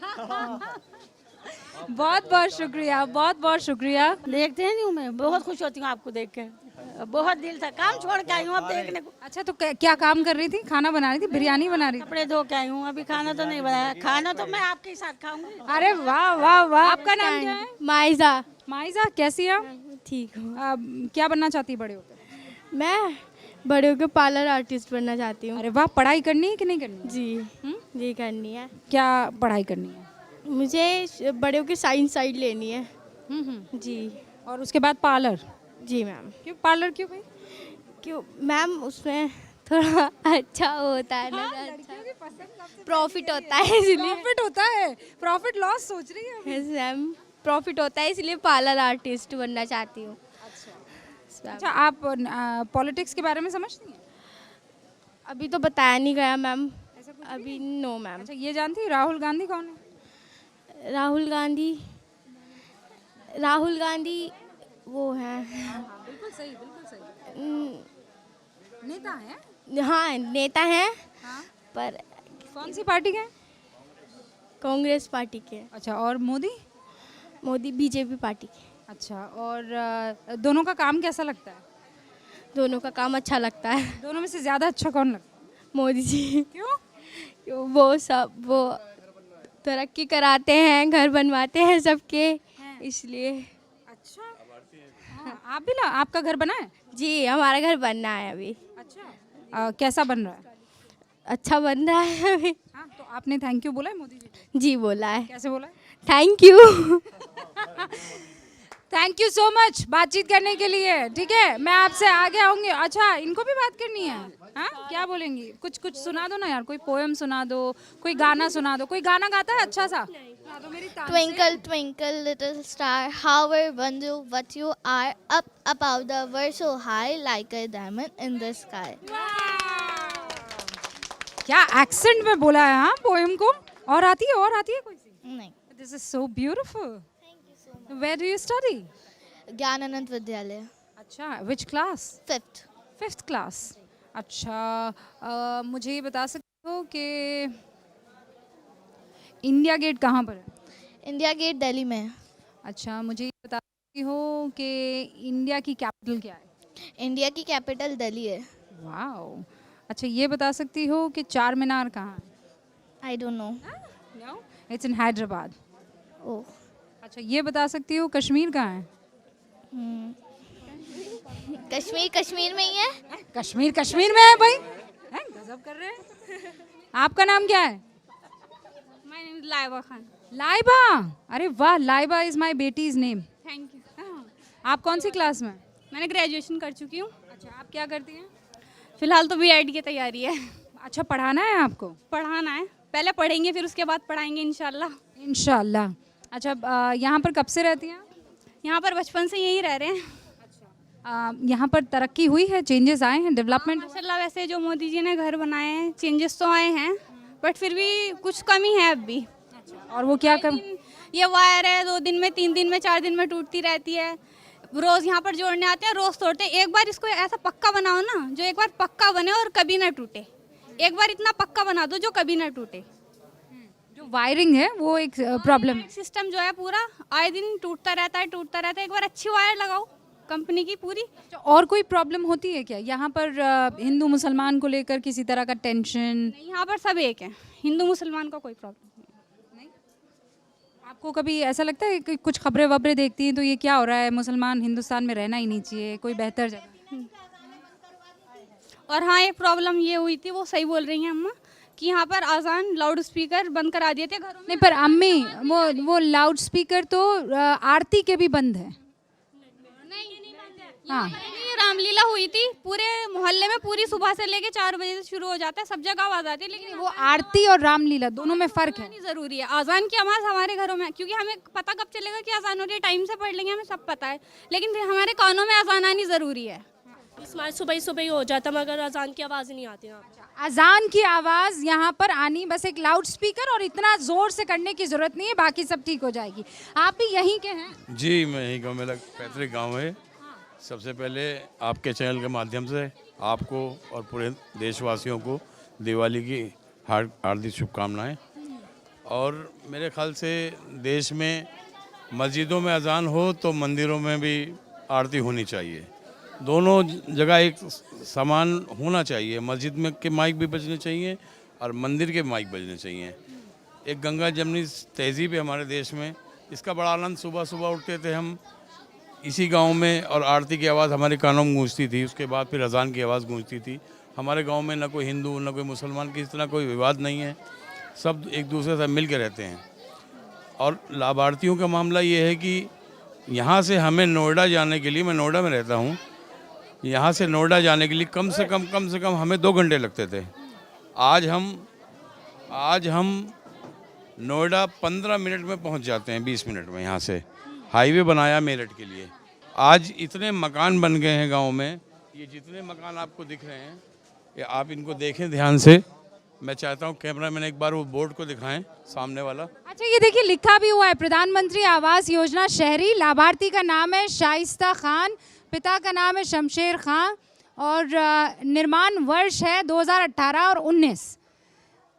बहुत बहुत शुक्रिया, बहुत बहुत शुक्रिया। देखते हैं नहीं, मैं बहुत खुश होती हूँ आपको देख के, बहुत दिल था, काम छोड़ के आई हूँ अब देखने को। अच्छा, तो क्या काम कर रही थी? खाना बना रही थी, बिरयानी बना रही थी? कपड़े धो के आई हूँ, अभी खाना तो नहीं बनाया, खाना तो मैं आपके ही साथ खाऊंगी। अरे वाह वाह वाह। आपका नाम क्या है? माइजा। माइजा, कैसी है? ठीक हूँ। क्या बनना चाहती है बड़े होकर? मैं बड़े होकर पार्लर आर्टिस्ट बनना चाहती हूँ। अरे वाह, पढ़ाई करनी है कि नहीं करनी? जी जी करनी है। क्या पढ़ाई करनी है? मुझे बड़े होकर साइंस साइड लेनी है। जी। और उसके बाद पार्लर? जी मैम। क्यों पार्लर, क्यों भाई? क्यों मैम, उसमें थोड़ा अच्छा होता है ना, अच्छा प्रॉफिट होता है इसलिए। प्रॉफिट होता है, प्रॉफिट लॉस सोच रही है। यस मैम, प्रॉफिट होता है इसलिए पार्लर आर्टिस्ट बनना चाहती हूँ। अच्छा, आप पॉलिटिक्स के बारे में समझती हैं? अभी तो बताया नहीं गया मैम, अभी नो मैम। अच्छा, ये जानती है राहुल गांधी कौन है? राहुल गांधी वो है, बिल्कुल सही। नेता है? हाँ नेता हैं, हाँ। पर कौन सी पार्टी के हैं? कांग्रेस पार्टी के। अच्छा, और मोदी? मोदी बीजेपी पार्टी के। अच्छा, और दोनों का काम कैसा लगता है? दोनों का काम अच्छा लगता है। दोनों में से ज़्यादा अच्छा कौन लगता है? मोदी जी। क्यों? वो तरक्की कराते हैं, घर बनवाते हैं सबके, इसलिए। अच्छा, आप भी ना, आपका घर बना है? जी, हमारा घर बनना है अभी। अच्छा, कैसा बन रहा है? अच्छा बन रहा है अभी। हाँ, तो आपने थैंक यू बोला है मोदी जी को? जी बोला है। कैसे बोला है? Thank you. Thank you so much बातचीत करने के लिए। ठीक है, मैं आपसे आगे आऊंगी। अच्छा, इनको भी बात करनी है? हाँ, क्या बोलेंगी? कुछ सुना दो ना यार, कोई पोएम सुना दो, कोई गाना सुना दो। कोई गाना गाता है अच्छा सा? तो मेरी Twinkle, twinkle, little star, how I wonder what you are, up above the world so high, like a diamond in the sky. क्या एक्सेंट में बोला है हाँ पोएम को? और आती है कोई सी? नहीं। This is so beautiful. Where do you study? Gyananand Vidyalaya. अच्छा, which class? Fifth class. अच्छा, मुझे ये बता सकते हो कि इंडिया गेट कहाँ पर है? इंडिया गेट दिल्ली में है। अच्छा, मुझे ये बता सकती हो कि इंडिया की कैपिटल क्या है? इंडिया की कैपिटल दिल्ली है। वाओ। अच्छा, ये बता सकती हो कि चार मीनार कहाँ है? I don't know. No, it's in Hyderabad. Oh. अच्छा, ये बता सकती हो कश्मीर कहाँ है? कश्मीर में ही है। कश्मीर में है भाई? गजब कर रहे हैं। आपका नाम क्या है? My name is Laiba Khan. Laiba? अरे वाह, लाइबा इज माय बेटीज नेम। Thank you. आप कौन सी क्लास में? मैंने ग्रेजुएशन कर चुकी हूँ। अच्छा, आप क्या करती हैं? फिलहाल तो बीएड की तैयारी है। अच्छा, पढ़ाना है आपको? पढ़ाना है, पहले पढ़ेंगे फिर उसके बाद पढ़ाएंगे इंशाल्लाह। इंशाल्लाह। अच्छा, यहाँ पर कब से रहती हैं? यहाँ पर बचपन से यही रह रहे हैं। यहाँ पर तरक्की हुई है, चेंजेस आए हैं, डेवलपमेंट? माशाल्लाह, वैसे जो मोदी जी ने घर बनाए हैं, चेंजेस तो आए हैं, बट फिर भी कुछ कमी है अब भी। और वो क्या कम? ये वायर है, 2 दिन में, 3 दिन में, 4 दिन में टूटती रहती है। रोज यहाँ पर जोड़ने आते हैं, रोज तोड़ते हैं। एक बार इसको ऐसा पक्का बनाओ ना, जो एक बार पक्का बने और कभी ना टूटे। एक बार इतना पक्का बना दो जो कभी ना टूटे। जो वायरिंग है वो एक प्रॉब्लम है। सिस्टम जो है पूरा आए दिन टूटता रहता है। एक बार अच्छी वायर लगाओ कंपनी की पूरी। और कोई प्रॉब्लम होती है क्या यहाँ पर? हिंदू मुसलमान को लेकर किसी तरह का टेंशन? यहाँ पर सब एक है, हिंदू मुसलमान का कोई प्रॉब्लम नहीं। आपको कभी ऐसा लगता है कि कुछ खबरें वबरें देखती हैं तो ये क्या हो रहा है, मुसलमान हिंदुस्तान में रहना ही नहीं चाहिए, कोई बेहतर जगह? और हाँ, एक प्रॉब्लम ये हुई थी, वो सही बोल रही हैं अम्मा, कि यहाँ पर आज़ान लाउड स्पीकर बंद करा दिए थे घरों में। नहीं, पर अम्मी वो लाउड स्पीकर तो आरती के भी बंद है। हाँ, रामलीला हुई थी, पूरे मोहल्ले में पूरी सुबह से लेके 4 बजे से शुरू हो जाता है, सब जगह आवाज आती है। लेकिन वो आरती और रामलीला दोनों में फर्क है। जरूरी है आज़ान की आवाज़ हमारे घरों में, क्योंकि हमें पता कब चलेगा कि आज़ान हो रही है, टाइम से पढ़ लेंगे, हमें सब पता है, लेकिन फिर हमारे कानों में आज़ान आनी ज़रूरी है। सुबह ही हो जाता मगर अजान की आवाज़ नहीं आती। अजान की आवाज़ यहाँ पर आनी, बस एक लाउड स्पीकर और इतना ज़ोर से करने की ज़रूरत नहीं है, बाकी सब ठीक हो जाएगी। आप भी यहीं के हैं? जी, मैं यहीं का, मेरा पैतृक गांव है। सबसे पहले आपके चैनल के माध्यम से आपको और पूरे देशवासियों को दिवाली की हार्दिक शुभकामनाएं। और मेरे ख्याल से देश में मस्जिदों में अजान हो तो मंदिरों में भी आरती होनी चाहिए। दोनों जगह एक समान होना चाहिए। मस्जिद में के माइक भी बजने चाहिए और मंदिर के माइक बजने चाहिए। एक गंगा जमनी तहजीब है हमारे देश में, इसका बड़ा आनंद। सुबह सुबह उठते थे हम इसी गांव में और आरती की आवाज़ हमारे कानों में गूंजती थी, उसके बाद फिर अजान की आवाज़ गूंजती थी। हमारे गांव में न कोई हिंदू न कोई मुसलमान की इस तरह कोई विवाद नहीं है, सब एक दूसरे से मिल के रहते हैं। और लाभार्थियों का मामला ये है कि यहाँ से हमें नोएडा जाने के लिए, मैं नोएडा में रहता हूँ, यहाँ से नोएडा जाने के लिए कम से कम हमें 2 घंटे लगते थे। आज हम नोएडा 15 मिनट में पहुँच जाते हैं, 20 मिनट में। यहाँ से हाईवे बनाया मेरठ के लिए। आज इतने मकान बन गए हैं गांव में, ये जितने मकान आपको दिख रहे हैं, ये आप इनको देखें ध्यान से। मैं चाहता हूँ कैमरामैन एक बार वो बोर्ड को दिखाएं, सामने वाला। अच्छा, ये देखिए लिखा भी हुआ है प्रधानमंत्री आवास योजना शहरी, लाभार्थी का नाम है शाइस्ता खान, पिता का नाम है शमशेर खान और निर्माण वर्ष है 2018 और 19।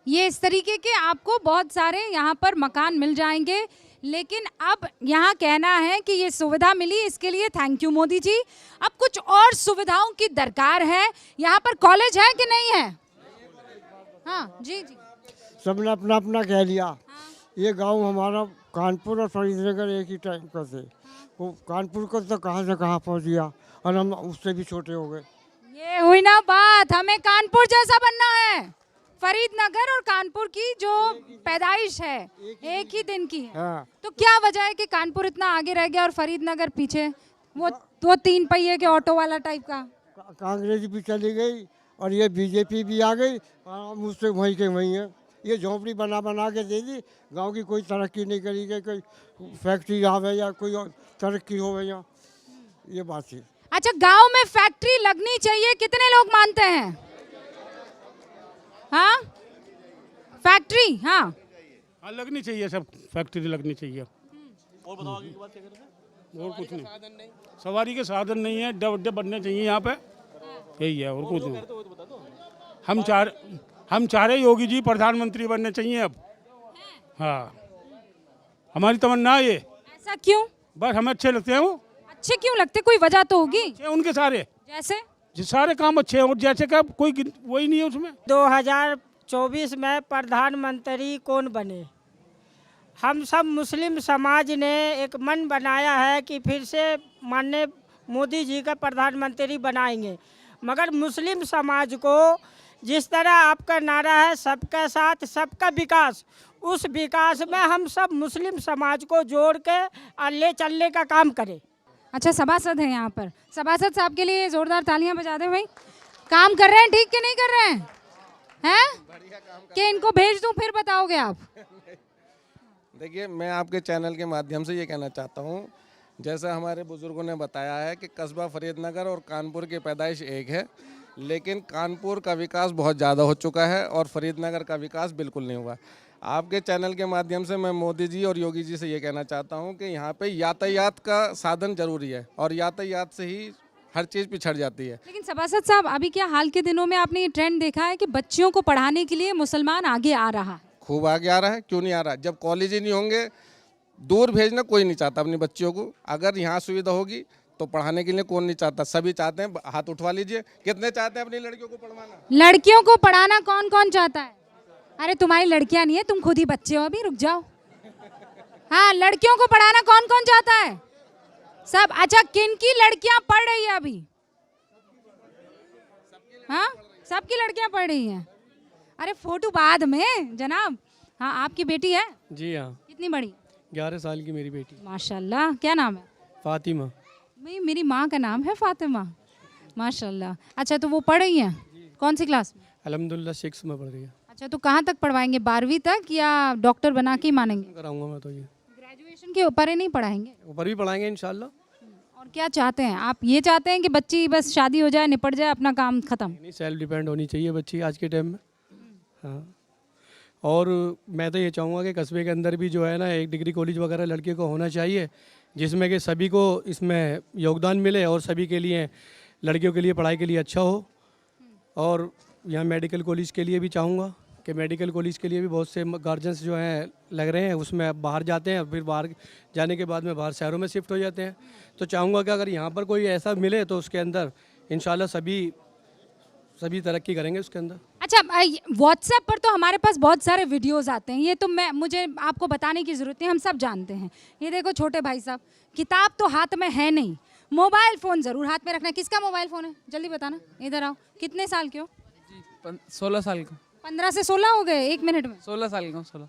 ये इस तरीके के आपको बहुत सारे यहाँ पर मकान मिल जाएंगे। लेकिन अब यहाँ कहना है कि ये सुविधा मिली, इसके लिए थैंक यू मोदी जी। अब कुछ और सुविधाओं की दरकार है। यहाँ पर कॉलेज है कि नहीं है? हाँ जी जी, सबने अपना अपना कह लिया। ये गांव हमारा कानपुर और फरीदनगर एक ही टाइम का थे। वो कानपुर को तो कहाँ से कहाँ पहुँच गया और हम उससे भी छोटे हो गए। ये हुई ना बात, हमें कानपुर जैसा बनना है। फरीदनगर और कानपुर की जो पैदाइश है एक ही दिन की है। हाँ। तो क्या वजह है कि कानपुर इतना आगे रह गया और फरीदनगर पीछे? वो 3 पहिए के ऑटो वाला टाइप का। कांग्रेस भी चली गई और ये बीजेपी भी आ गई, हम उससे वहीं के वहीं हैं। ये झोंपड़ी बना बना के दे दी, गांव की कोई तरक्की नहीं करी गई, कोई फैक्ट्री आवे या कोई और तरक्की हो या ये बात है। अच्छा, गांव में फैक्ट्री लगनी चाहिए, कितने लोग मानते हैं? हाँ, फैक्ट्री, हाँ लगनी चाहिए, सब फैक्ट्री लगनी चाहिए। और बताओ आगे की बात क्या करते हैं? और कुछ नहीं, सवारी के साधन नहीं है, अड्डे बनने चाहिए यहाँ पे, यही है और कुछ नहीं। हम चाह रहे योगी जी प्रधानमंत्री बनने चाहिए अब। हाँ, हमारी तमन्ना है ये। ऐसा क्यों? बस हमें अच्छे लगते हैं वो। अच्छे क्यों लगते? कोई वजह तो होगी। उनके सारे जैसे सारे काम अच्छे हैं और जैसे का कोई वही नहीं है उसमें। 2024 में प्रधानमंत्री कौन बने? हम सब मुस्लिम समाज ने एक मन बनाया है कि फिर से माननीय मोदी जी का प्रधानमंत्री बनाएंगे। मगर मुस्लिम समाज को जिस तरह आपका नारा है सबका साथ सबका विकास, उस विकास में हम सब मुस्लिम समाज को जोड़ के ले चलने का काम करें। अच्छा, सभासद है यहाँ पर, सभासद साहब के लिए जोरदार तालियां बजा दें भाई। काम कर रहे हैं ठीक कि नहीं कर रहे हैं? हैं कि इनको भेज दूं फिर बताओगे आप? देखिए, मैं आपके चैनल के माध्यम से ये कहना चाहता हूँ, जैसा हमारे बुजुर्गों ने बताया है कि कस्बा फरीदनगर और कानपुर की पैदाइश एक है, लेकिन कानपुर का विकास बहुत ज़्यादा हो चुका है और फरीदनगर का विकास बिल्कुल नहीं हुआ। आपके चैनल के माध्यम से मैं मोदी जी और योगी जी से ये कहना चाहता हूँ कि यहाँ पे यातायात का साधन जरूरी है और यातायात से ही हर चीज़ पिछड़ जाती है। लेकिन सभासद साहब, अभी क्या हाल के दिनों में आपने ये ट्रेंड देखा है कि बच्चियों को पढ़ाने के लिए मुसलमान आगे आ रहा है? खूब आगे आ रहा है, क्यों नहीं आ रहा? जब कॉलेज ही नहीं होंगे, दूर भेजना कोई नहीं चाहता अपनी बच्चियों को। अगर यहाँ सुविधा होगी तो पढ़ाने के लिए कौन नहीं चाहता? सभी चाहते हैं। हाथ उठवा लीजिए, कितने चाहते हैं अपनी लड़कियों को पढ़वाना? लड़कियों को पढ़ाना कौन कौन चाहता है? अरे तुम्हारी लड़कियां नहीं है, तुम खुद ही बच्चे हो, अभी रुक जाओ। हाँ, लड़कियों को पढ़ाना कौन कौन चाहता है? सब। अच्छा, किन की लड़कियां पढ़ रही है अभी? हाँ, सबकी लड़कियां पढ़ रही हैं। अरे फोटो बाद में जनाब। हाँ, आपकी बेटी है? जी हाँ। कितनी बड़ी? 11 साल की मेरी बेटी। माशाल्लाह। क्या नाम है? फातिमा। मेरी माँ का नाम है फातिमा। माशाल्लाह। अच्छा, तो वो पढ़ रही हैं? कौन सी क्लास में? अल्हम्दुलिल्लाह 6 में पढ़ रही है। अच्छा, तो कहाँ तक पढ़वाएंगे? 12वीं तक या डॉक्टर बना के ही मानेंगे? कराऊंगा मैं तो ये। ग्रेजुएशन के ऊपर ही नहीं पढ़ाएंगे? ऊपर भी पढ़ाएंगे इंशाल्लाह। और क्या चाहते हैं आप? ये चाहते हैं कि बच्ची बस शादी हो जाए, निपट जाए, अपना काम खत्म? नहीं, सेल्फ डिपेंड होनी चाहिए बच्ची आज के टाइम में। हाँ, और मैं तो ये चाहूँगा कि कस्बे के अंदर भी जो है ना एक डिग्री कॉलेज वगैरह लड़के को होना चाहिए, जिसमें कि सभी को इसमें योगदान मिले और सभी के लिए लड़कियों के लिए पढ़ाई के लिए अच्छा हो। और यहाँ मेडिकल कॉलेज के लिए भी चाहूँगा कि मेडिकल कॉलेज के लिए भी बहुत से गार्जियंस जो हैं लग रहे हैं, उसमें बाहर जाते हैं, फिर बाहर जाने के बाद में बाहर शहरों में शिफ्ट हो जाते हैं। तो चाहूँगा कि अगर यहाँ पर कोई ऐसा मिले तो उसके अंदर इंशाल्लाह सभी तरक्की करेंगे उसके अंदर। अच्छा, व्हाट्सएप पर तो हमारे पास बहुत सारे वीडियोस आते हैं, ये तो मुझे आपको बताने की ज़रूरत नहीं, हम सब जानते हैं। ये देखो छोटे भाई साहब, किताब तो हाथ में है नहीं, मोबाइल फ़ोन ज़रूर हाथ में रखना है। किसका मोबाइल फ़ोन है? जल्दी बताना, इधर आओ। कितने साल के हो? 16 साल का। 15 से 16 हो गए एक मिनट में? 16 साल का। 16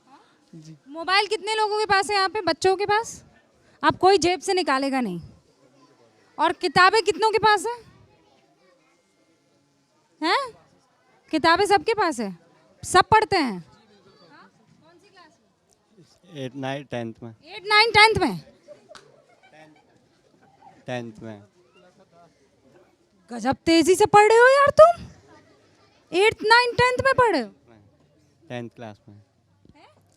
जी। मोबाइल कितने लोगों के पास है यहाँ पे? बच्चों के पास? अब कोई जेब से निकालेगा नहीं। और किताबें कितनों के पास है? हैं? किताबें सबके पास है, सब पढ़ते हैं। 8, 9, 10th में। 8, 9, 10th में? 10th में। गजब तेजी से पढ़ रहे हो यार तुम। 8, 9, 10th में पढ़ रहे हो? 10th क्लास में।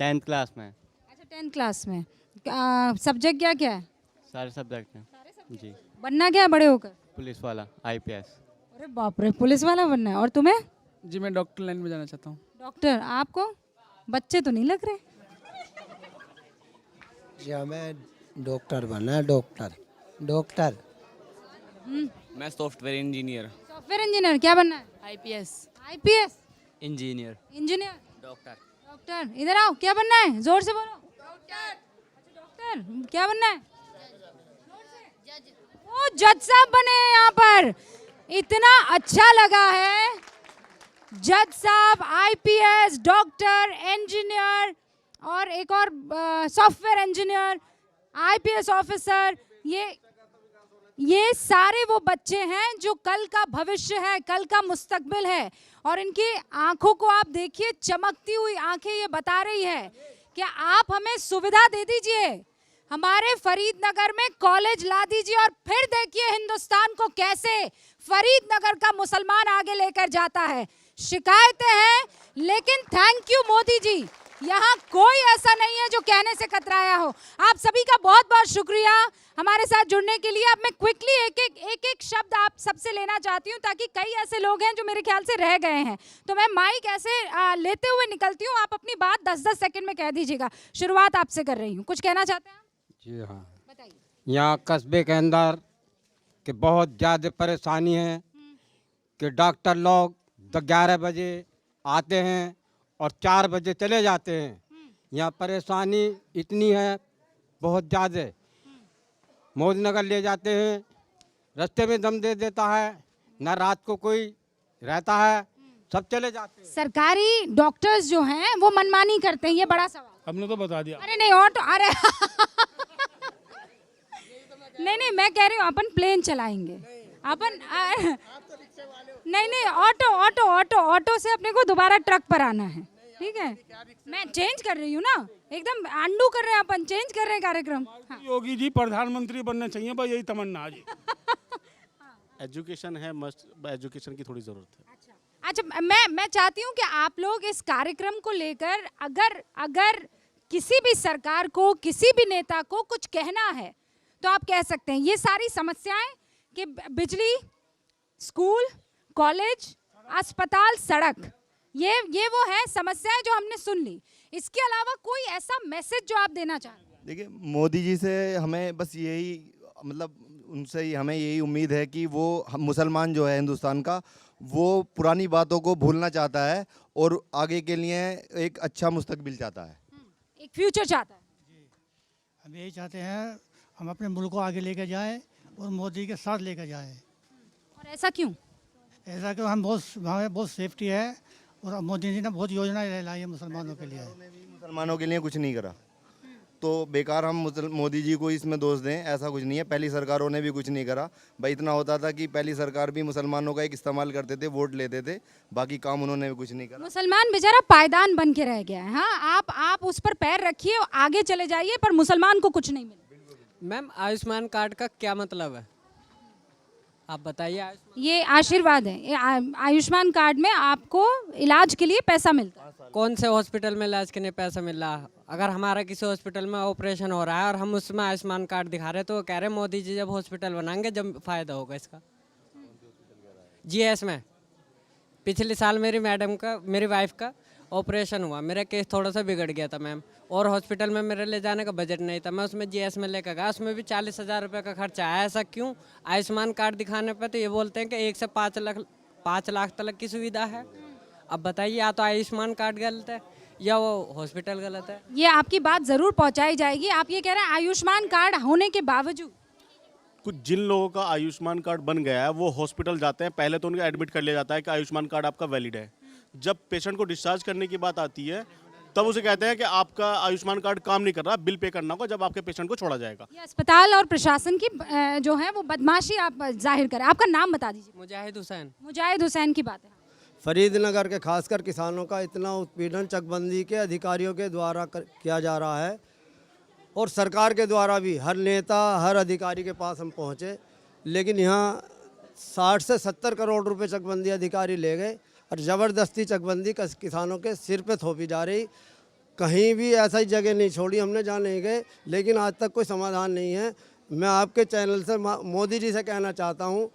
10th क्लास में। अच्छा 10th क्लास में। सब्जेक्ट क्या क्या है? सारे सब्जेक्ट हैं जी। बनना क्या है बड़े होकर? पुलिस वाला, IPS। अरे बाप रे, पुलिस वाला बनना है। और तुम्हें? जी मैं डॉक्टर लाइन में जाना चाहता हूँ। डॉक्टर? आपको? बच्चे तो नहीं लग रहे। जी हमें डॉक्टर बनना है, डॉक्टर। मैं सॉफ्टवेयर इंजीनियर। Software engineer? क्या बनना है? IPS। IPS? Engineer. Engineer? Doctor. Doctor? इधर आओ, क्या बनना है? जोर से बोलो। डॉक्टर। क्या बनना है? वो जज साहब बने हैं यहाँ पर। इतना अच्छा लगा है। जज साहब, IPS, डॉक्टर, इंजीनियर और एक और सॉफ्टवेयर इंजीनियर, IPS ऑफिसर। ये सारे वो बच्चे हैं जो कल का भविष्य है, कल का मुस्तकबिल है। और इनकी आंखों को आप देखिए, चमकती हुई आंखें ये बता रही है कि आप हमें सुविधा दे दीजिए, हमारे फरीदनगर में कॉलेज ला दीजिए और फिर देखिए हिंदुस्तान को कैसे फरीदनगर का मुसलमान आगे लेकर जाता है। शिकायतें हैं लेकिन थैंक यू मोदी जी, यहाँ कोई ऐसा नहीं है जो कहने से कतराया हो। आप सभी का बहुत बहुत शुक्रिया हमारे साथ जुड़ने के लिए। अब मैं क्विकली एक शब्द आप सबसे लेना चाहती हूँ, ताकि कई ऐसे लोग हैं जो मेरे ख्याल से रह गए हैं। तो मैं माइक ऐसे लेते हुए निकलती हूँ, आप अपनी बात 10-10 सेकंड में कह दीजिएगा। शुरुआत आपसे कर रही हूँ, कुछ कहना चाहते हैं? जी हाँ, यहाँ कस्बे के अंदर कि बहुत ज़्यादा परेशानी है कि डॉक्टर लोग 11 बजे आते हैं और 4 बजे चले जाते हैं। यहाँ परेशानी इतनी है बहुत ज़्यादा। मोदीनगर ले जाते हैं, रास्ते में दम दे देता है, न रात को कोई रहता है, सब चले जाते हैं। सरकारी डॉक्टर्स जो हैं वो मनमानी करते हैं, ये बड़ा सवाल। हमने तो बता दिया। अरे नहीं, ऑटो, अरे नहीं, मैं कह रही हूँ अपन प्लेन चलाएंगे, अपन नहीं, ऑटो से अपने को दोबारा ट्रक पर आना है, ठीक है? मैं चेंज कर रही हूँ ना, एकदम अंडू कर रहे हैं, अपन चेंज कर रहे हैं कार्यक्रम। हाँ। योगी जी प्रधानमंत्री बनना चाहिए, बस यही तमन्ना है जी। एजुकेशन है मस्ट, एजुकेशन की थोड़ी ज़रूरत है। अच्छा, मैं चाहती हूँ कि आप लोग इस कार्यक्रम को लेकर अगर किसी भी सरकार को, किसी भी नेता को कुछ कहना है तो आप कह सकते हैं। ये सारी समस्याएं कि बिजली, स्कूल, कॉलेज, अस्पताल, सड़क, ये वो है समस्याएं जो हमने सुन ली। इसके अलावा कोई ऐसा मैसेज जो आप देना चाहें? देखिए, मोदी जी से हमें बस यही, मतलब उनसे ही हमें यही उम्मीद है कि वो मुसलमान जो है हिंदुस्तान का, वो पुरानी बातों को भूलना चाहता है और आगे के लिए एक अच्छा मुस्तकबिल चाहता है, एक फ्यूचर चाहता है। हम यही चाहते हैं, हम अपने मुल्क को आगे लेकर जाएं और मोदी के साथ लेकर जाएं। और ऐसा क्यों? ऐसा क्यों, हमें बहुत सेफ्टी है और मोदी जी ने बहुत योजनाएं लाई है मुसलमानों के लिए। मुसलमानों के लिए कुछ नहीं करा, तो बेकार हम मोदी जी को इसमें दोष दें, ऐसा कुछ नहीं है। पहली सरकारों ने भी कुछ नहीं करा भाई। इतना होता था कि पहली सरकार भी मुसलमानों का एक इस्तेमाल करते थे, वोट लेते थे, बाकी काम उन्होंने भी कुछ नहीं करा। मुसलमान बेचारा पायदान बन के रह गया है। हाँ, आप उस पर पैर रखिए, आगे चले जाइए, पर मुसलमान को कुछ नहीं मिला। मैम, आयुष्मान कार्ड का क्या मतलब है, आप बताइए। ये आशीर्वाद है। आयुष्मान कार्ड में आपको इलाज के लिए पैसा मिलता है। कौन से हॉस्पिटल में इलाज के लिए पैसा मिल रहा है? अगर हमारा किसी हॉस्पिटल में ऑपरेशन हो रहा है और हम उसमें आयुष्मान कार्ड दिखा रहे हैं, तो वो कह रहे हैं मोदी जी जब हॉस्पिटल बनाएंगे जब फायदा होगा इसका। GS में पिछले साल मेरी वाइफ का ऑपरेशन हुआ, मेरा केस थोड़ा सा बिगड़ गया था मैम, और हॉस्पिटल में मेरे ले जाने का बजट नहीं था। मैं उसमें GS में लेकर गया, उसमें भी 40,000 रुपये का खर्चा आया। ऐसा क्यों? आयुष्मान कार्ड दिखाने पे तो ये बोलते हैं कि 1 से 5 लाख तक की सुविधा है। अब बताइए, या तो आयुष्मान कार्ड गलत है या वो हॉस्पिटल गलत है। ये आपकी बात ज़रूर पहुंचाई जाएगी। आप ये कह रहे हैं आयुष्मान कार्ड होने के बावजूद कुछ जिन लोगों का आयुष्मान कार्ड बन गया है वो हॉस्पिटल जाते हैं, पहले तो उनका एडमिट कर लिया जाता है कि आयुष्मान कार्ड आपका वैलिड है। जब पेशेंट को डिस्चार्ज करने की बात आती है तब उसे कहते हैं कि आपका आयुष्मान कार्ड काम नहीं कर रहा, बिल पे करना होगा जब आपके पेशेंट को छोड़ा जाएगा। ये अस्पताल और प्रशासन की जो है वो बदमाशी आप जाहिर करें। आपका नाम बता दीजिए। मुजाहिद हुसैन। मुजाहिद हुसैन की बात है। फरीदनगर के खासकर किसानों का इतना उत्पीड़न चकबंदी के अधिकारियों के द्वारा किया जा रहा है और सरकार के द्वारा भी। हर नेता हर अधिकारी के पास हम पहुँचे, लेकिन यहाँ 60 से 70 करोड़ रुपए चकबंदी अधिकारी ले गए और ज़बरदस्ती चकबंदी किसानों के सिर पे थोपी जा रही। कहीं भी ऐसा ही जगह नहीं छोड़ी हमने जहाँ नहीं गए, लेकिन आज तक कोई समाधान नहीं है। मैं आपके चैनल से मोदी जी से कहना चाहता हूँ,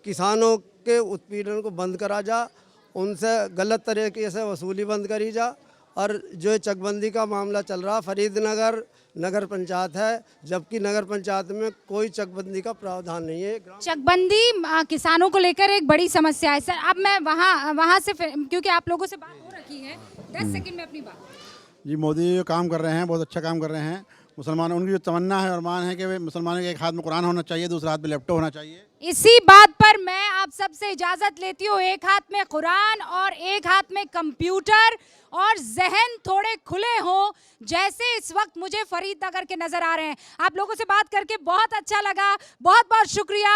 किसानों के उत्पीड़न को बंद करा जा, उनसे गलत तरीके से वसूली बंद करी जा। और जो चकबंदी का मामला चल रहा, फरीदनगर नगर पंचायत है, जबकि नगर पंचायत में कोई चकबंदी का प्रावधान नहीं है। चकबंदी किसानों को लेकर एक बड़ी समस्या है सर। अब मैं वहाँ से क्योंकि आप लोगों से बात हो रखी है, 10 सेकंड में अपनी बात। जी मोदी जो काम कर रहे हैं बहुत अच्छा काम कर रहे हैं। मुसलमान उनकी जो तमन्ना है और मान है कि वे मुसलमानों के एक हाथ में कुरान होना चाहिए, दूसरे हाथ में लैपटॉप होना चाहिए। इसी बात पर मैं आप सबसे इजाजत लेती हूँ। एक हाथ में कुरान और एक हाथ में कंप्यूटर, और जहन थोड़े खुले हों जैसे इस वक्त मुझे फरीदनगर के नजर आ रहे हैं। आप लोगों से बात करके बहुत अच्छा लगा, बहुत बहुत शुक्रिया।